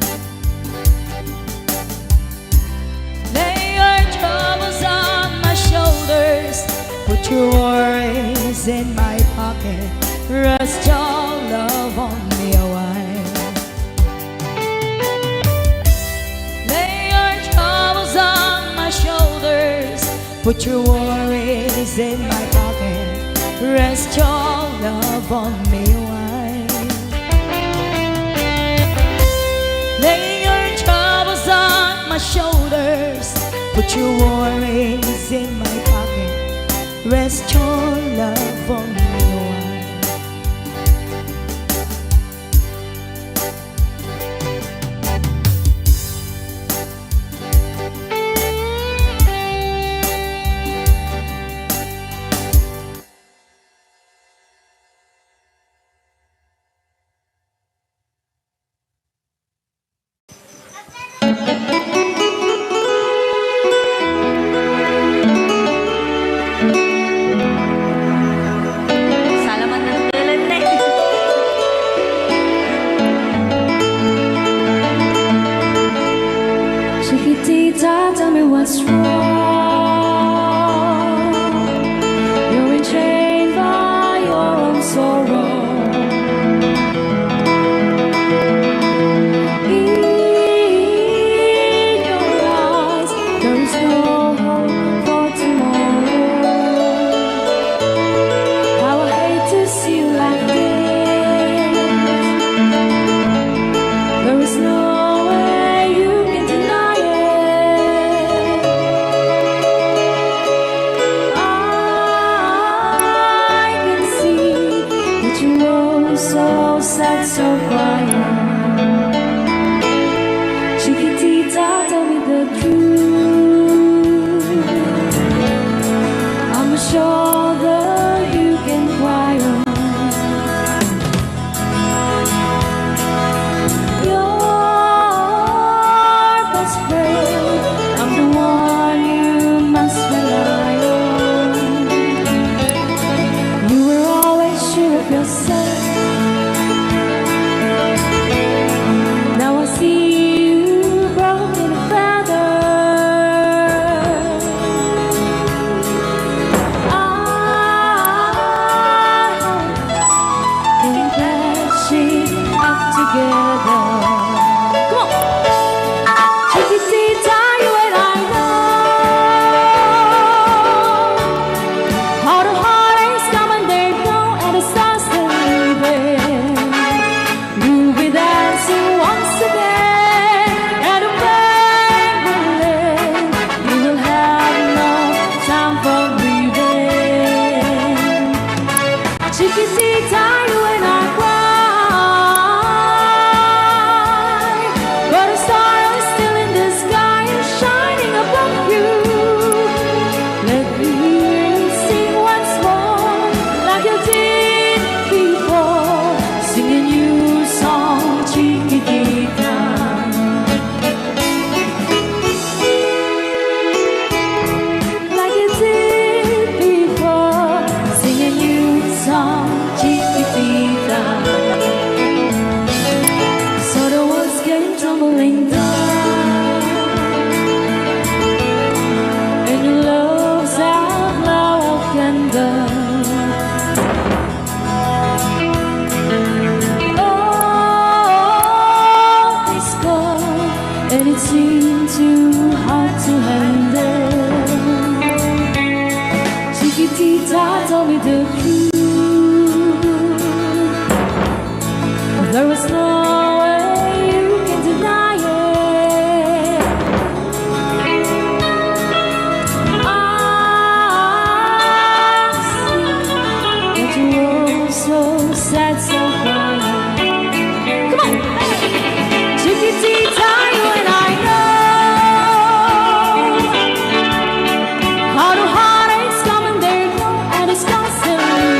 Lay your troubles on my shoulders, put your worries in my pocket, rest your love on me a while. Lay your troubles on my shoulders, put your worries in my pocket, rest your love on me a while. Lay your troubles on my shoulders, put your worries in my pocket, rest your love on me a while. Chiquitita, tell me what's wrong. You're enchained by your own sorrow. In your eyes, there is no hope for tomorrow. How I hate to see you like this. There is no way you can deny it. I can see that you're so sad, so quiet. Chiquitita, tell me the truth. I'm a shoulder you can cry on. Your best friend, I'm the one you must rely on. You were always sure of yourself. Now I see you broken a feather. I can patch it up together. Come on, Chiquitita, you and I know how the heartaches come and they go, and the stars they leaving. You'll be dancing once again, and the pain will end. You will have no time for grieving. Chiquitita, you and I cry, but a star is still in the sky and shining above you. Let me hear you sing once more, like you did before, sing a new song, Chiquitita. Like you did before, sing a new song, Chiquitita. So the walls came tumbling down, and your love's out now candle. Oh, it's gone, and it seemed too hard to handle. Chiquitita, tell me the truth. There was no way you can deny it. I see that you were so sad, so quiet. Come on, Chiquitita, you and I know how the heartaches come and they go, and it's constantly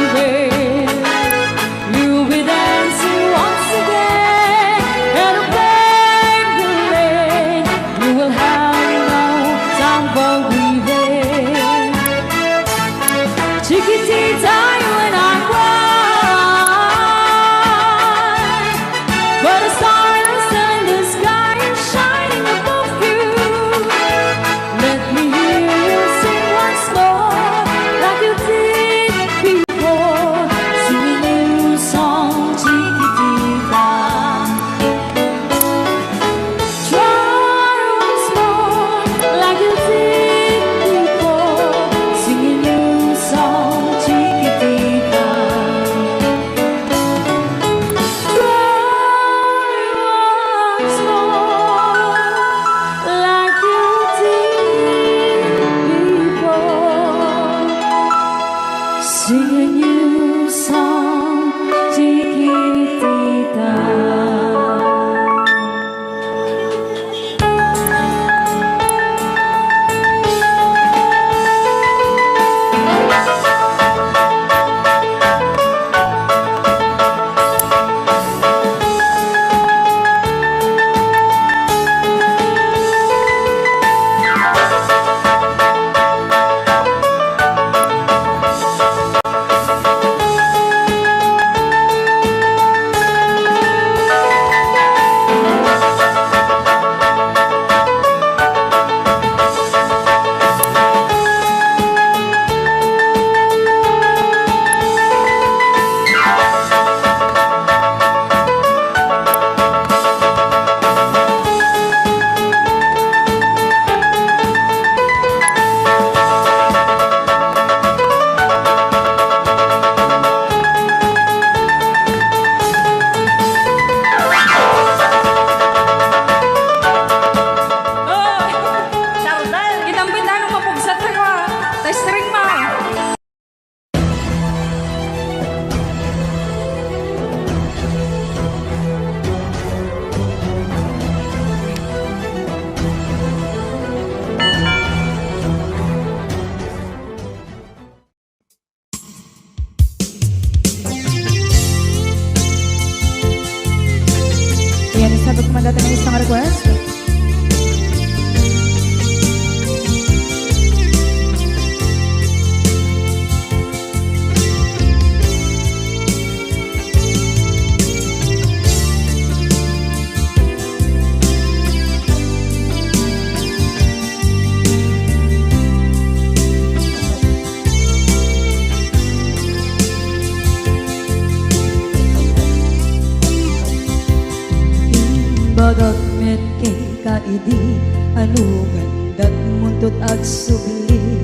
idi anugan dat muntot ag subli.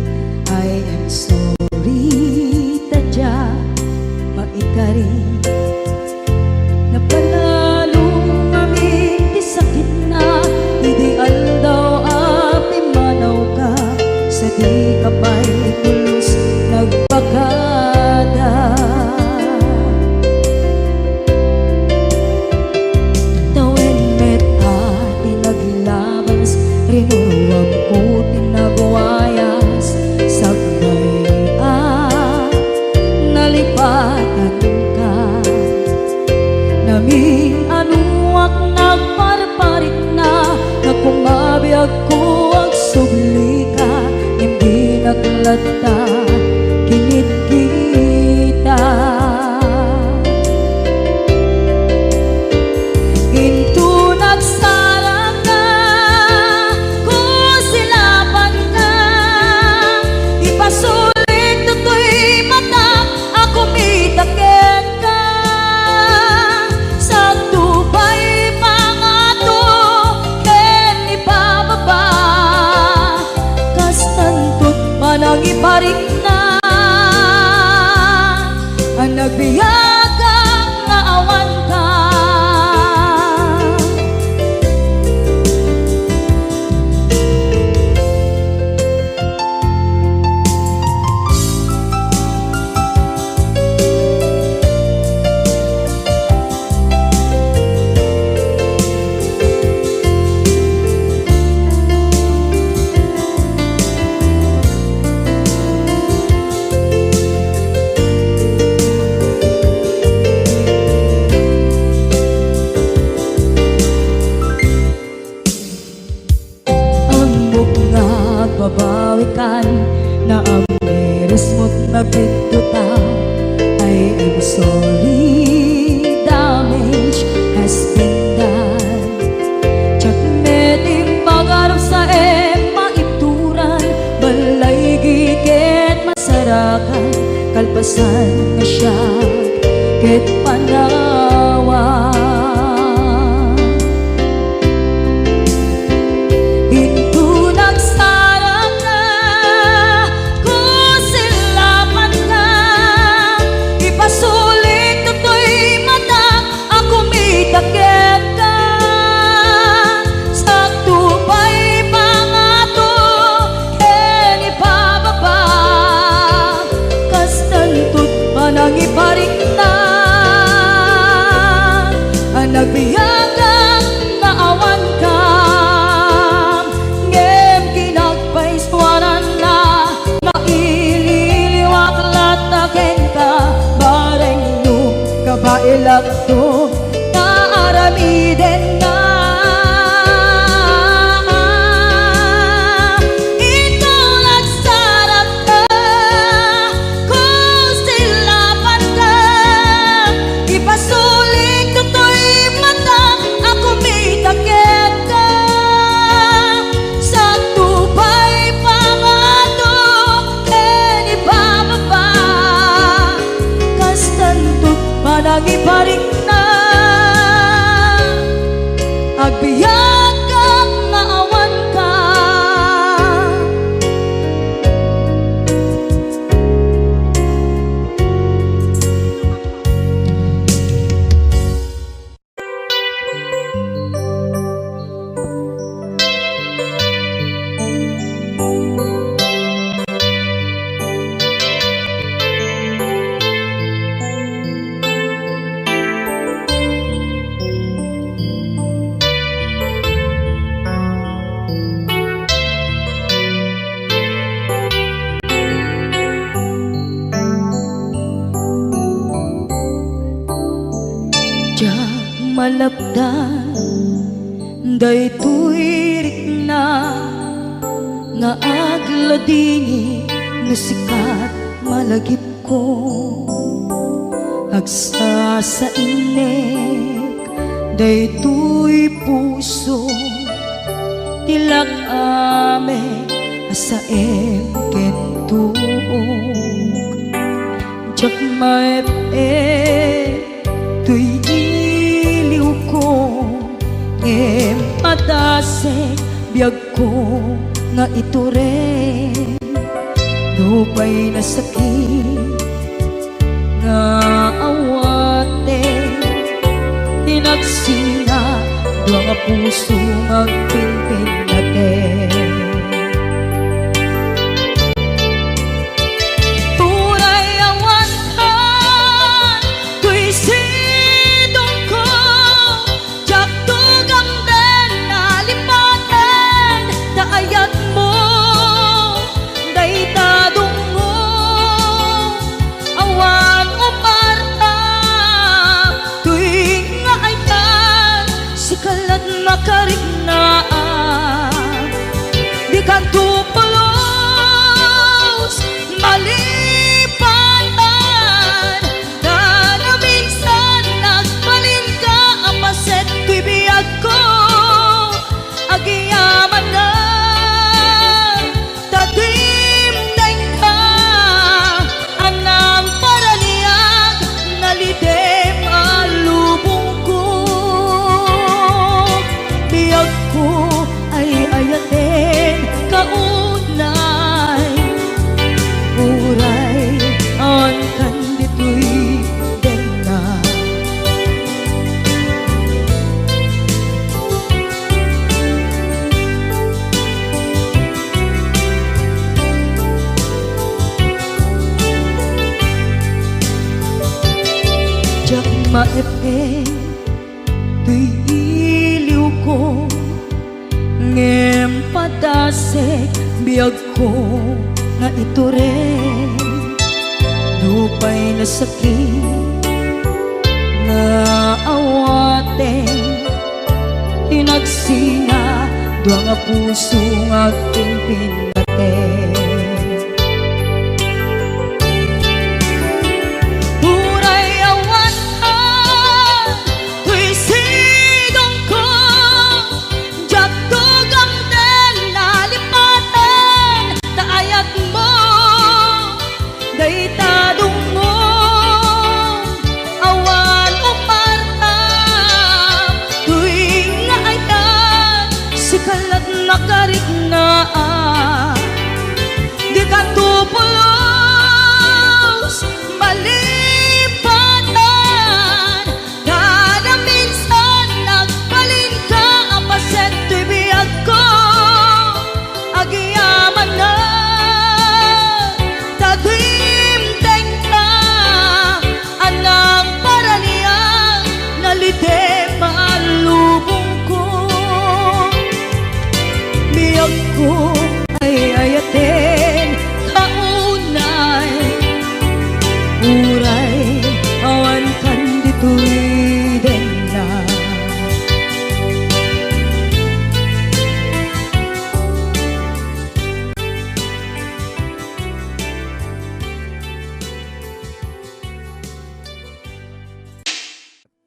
I am sorry tadya maikari napanalo ngami di sakit na idi aldaw api manaw ka sa di kapay tulos nagpagada. Tawin met ati naglabas rinuwag ko tinagwayas sagbay nalipatan ka namin anuak nagparparit na nagkumabiyag ko ang subli ka hindi naglata kinit kita. Into nagsarang ka kung silapan ka ipasulit tutoy mata ako mitaken ka sa tubay mga to ken ipababa kastantut manang iparik na ang nagbiyagang nga awan ka. Babawikan na ang meres mo't mapituta. I am sorry, damage has been done. Tsak meting pagarap sa maituran balay giket masarakan kalpasan nga siya ket panawa. Iparik na ang nagbiyagang nga awan ka ngem kinagpaiswanan na maililiwak lataken ka bareng nung kabailak to naaramiden na. Nagiparik na agbiyak kang naawan ka. Malapdan daytoy rikna nga agladini nga sikat malagip ko agsa sa inek daytoy puso tilak ame sa emkentuog jak maep tuy iliw ko em padasig biyag ko nga ito rin dupay na sakit nga awate tinagsinga dua nga puso nga pimpin natin. Makarignaang di ka tupulos malipatan na minsan nagbalin ka ang paset bibiyag ko agiyaman na tatimdeng ka anang paraniyag nalidem alubong ko biyag ko ay ayatin kaunay uray ang kandito'y dena jak maepeng tuy iliw ko ngem padasig biyag ko nga ito rin dupay na sakit na awaten tinagsinga dua nga puso nga pimpinaten. Makarignaang di ka tupulos malipatan kada minsan nagbalin ka ang paset biyag ko agiyaman na tatimteng ka anang paraniyang nalidem alubong ko biyag ko ay ayatin kaunay uray awan kan dito'y dena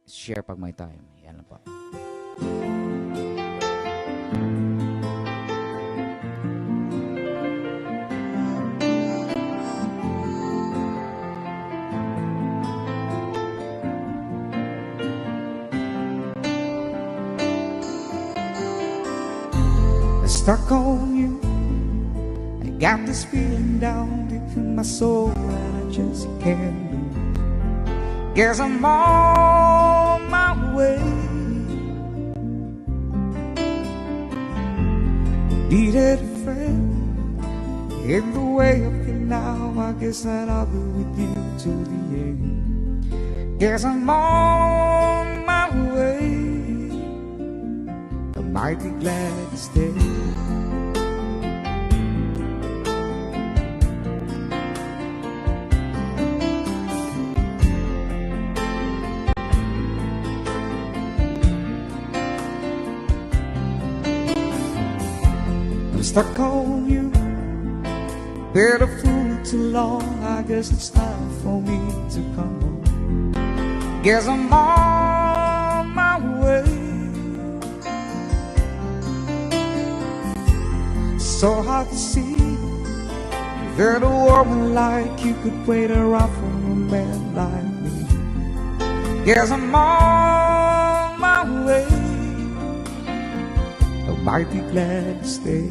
share pag may time. Yan lang po. Stuck on you. I got this feeling down deep in my soul and I just can't lose. Guess I'm on my way. Needed a friend in the way I feel now. I guess that I'll be with you to the end. Guess I'm on my way. I might be glad to stay. I'm stuck on you. Been a fool too long. I guess it's time for me to come home. Guess I'm on my way. So hard to see that a woman like you could wait around for a man like me. Guess I'm on my way. might be glad to stay.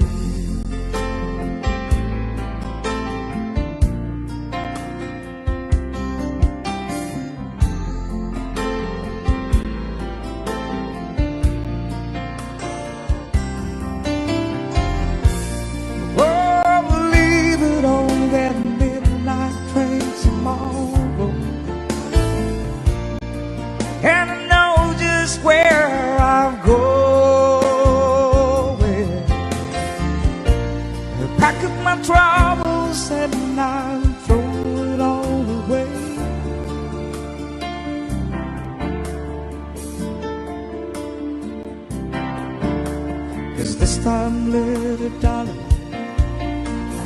Oh, we'll leave it on that midnight train tomorrow, and I know just where I'm going. Pack up my troubles and I'll throw it all away. Cause this time, little darling,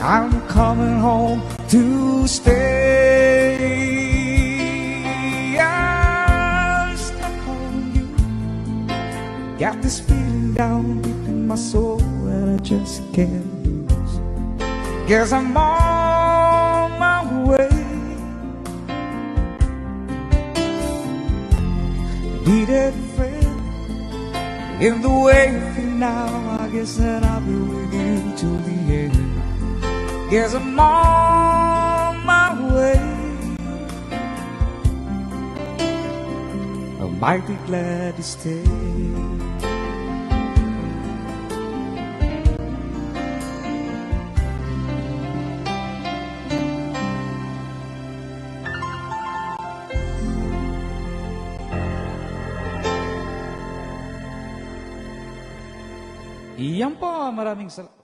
I'm coming home to stay. I'm stuck on you. Got this feeling down deep in my soul that I just can't lose. Guess I'm on my way. Need a friend in the way you feel now. I guess that I'll be with you till the end. Guess I'm on my way. I might be glad to stay. Iyan po, maraming salamat.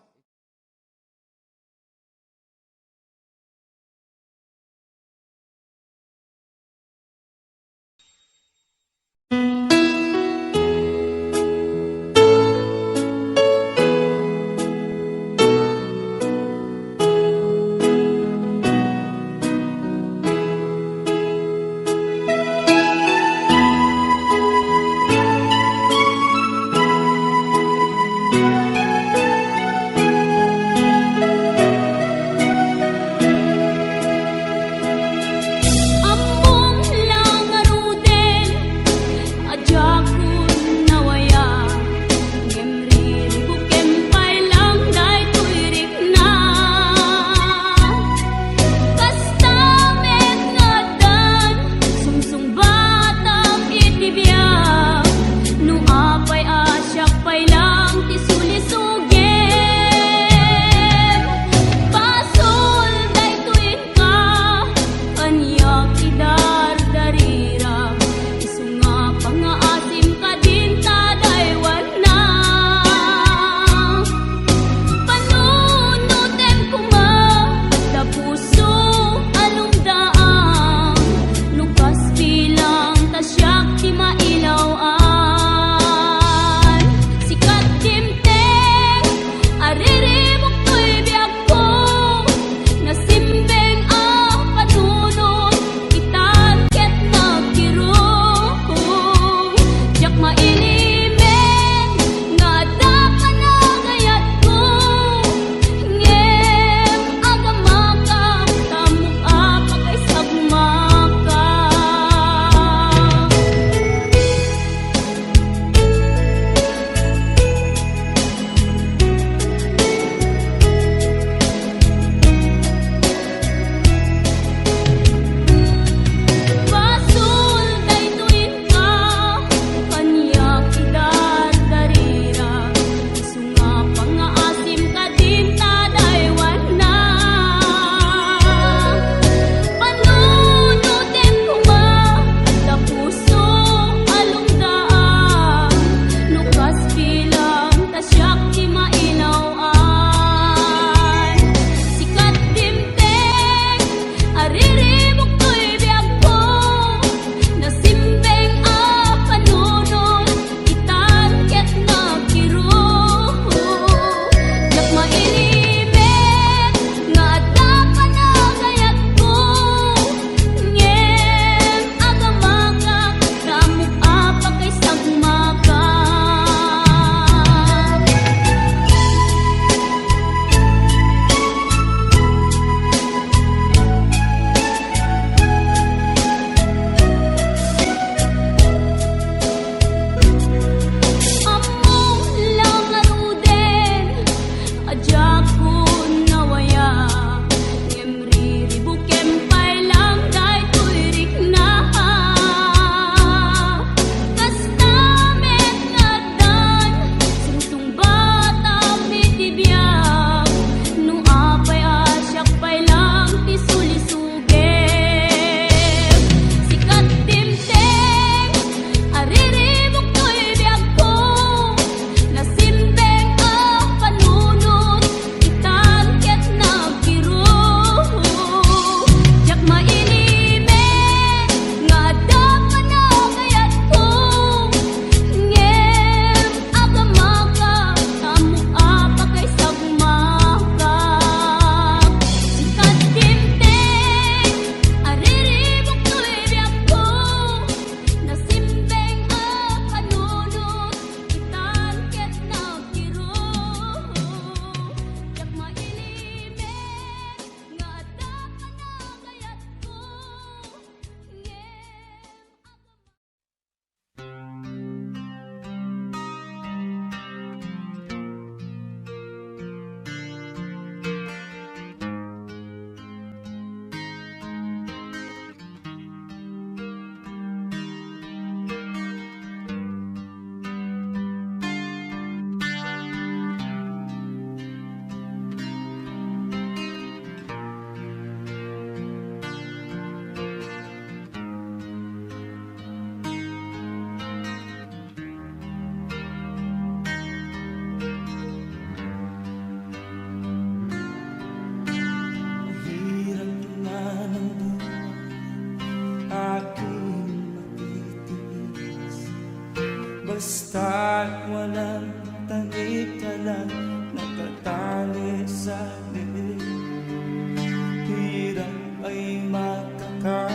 ka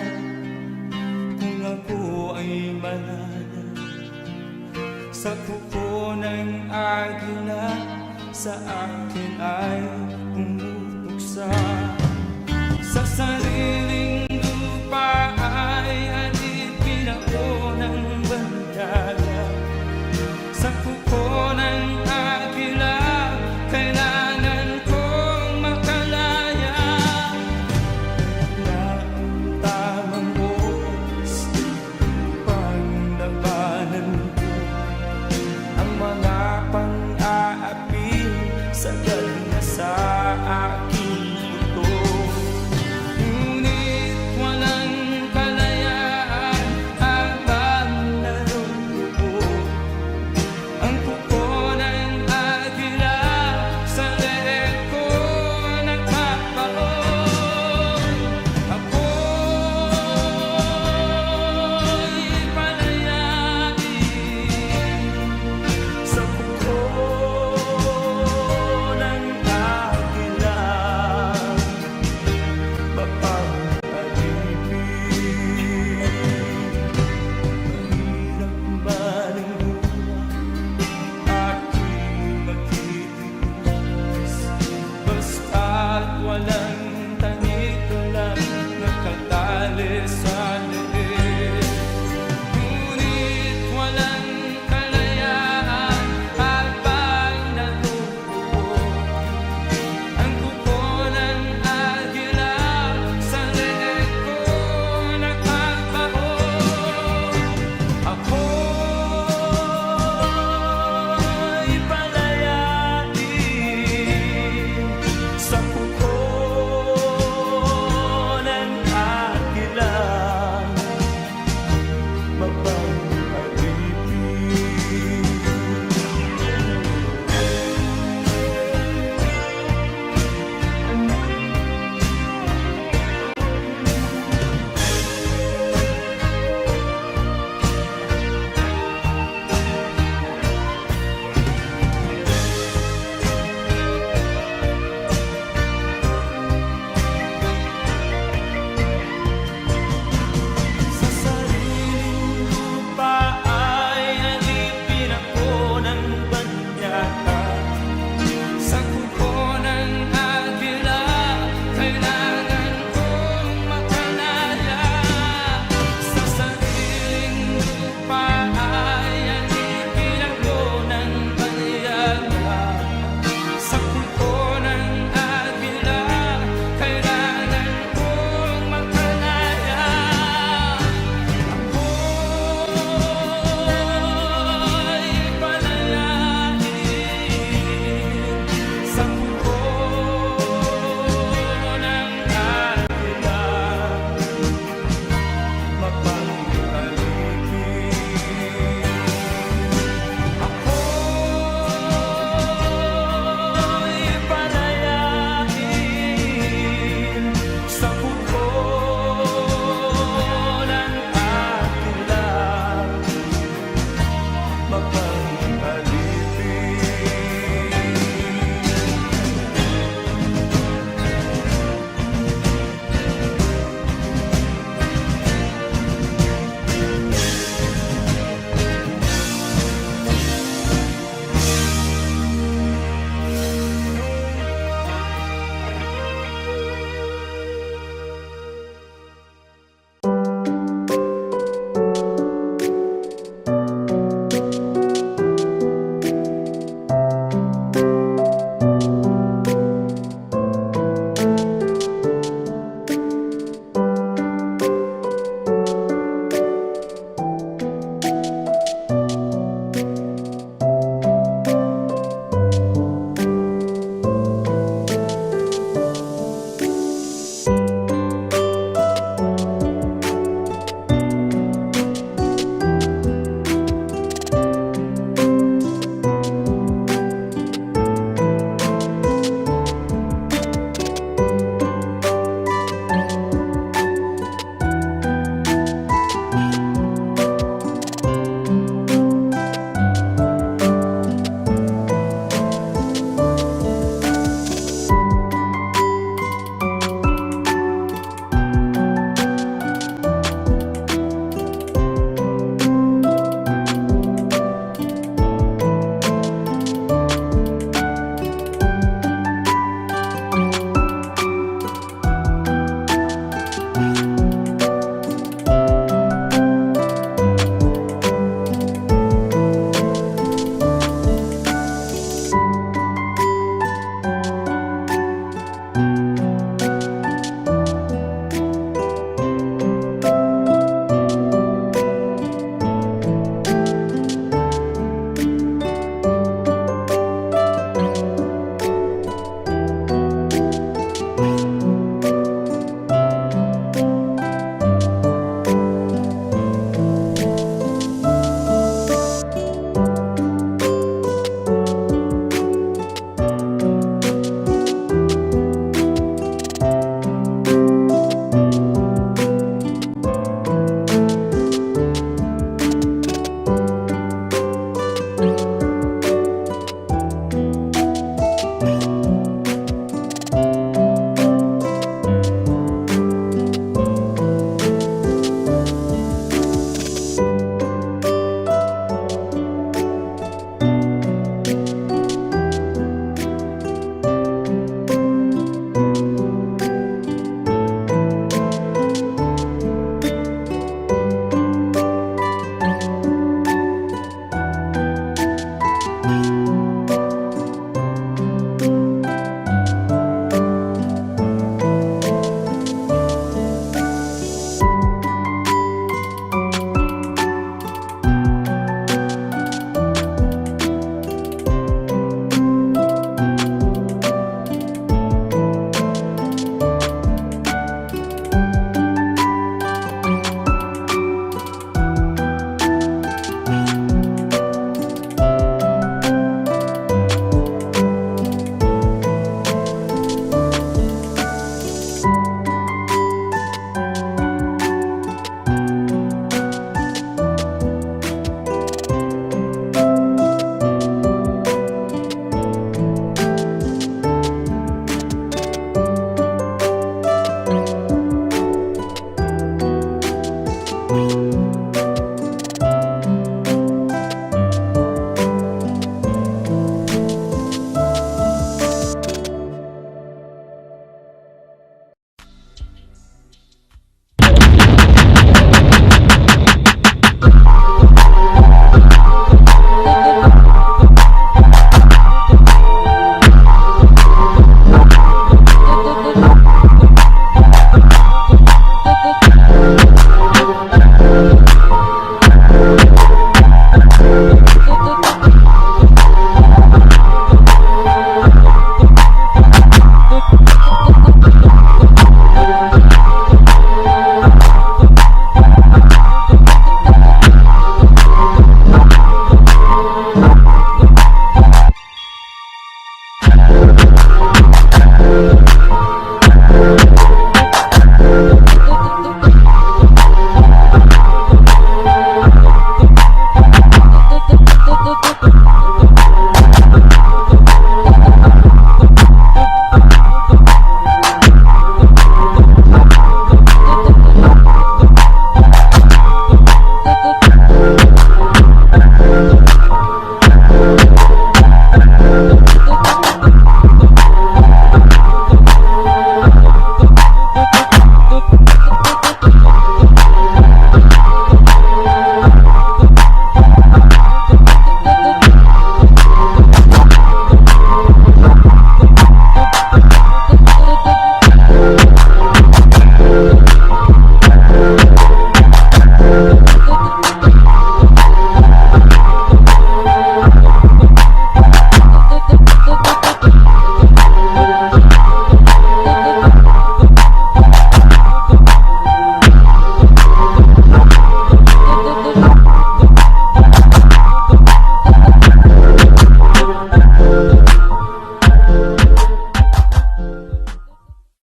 kung ako ay malala sa kuko ng agila sa akin ay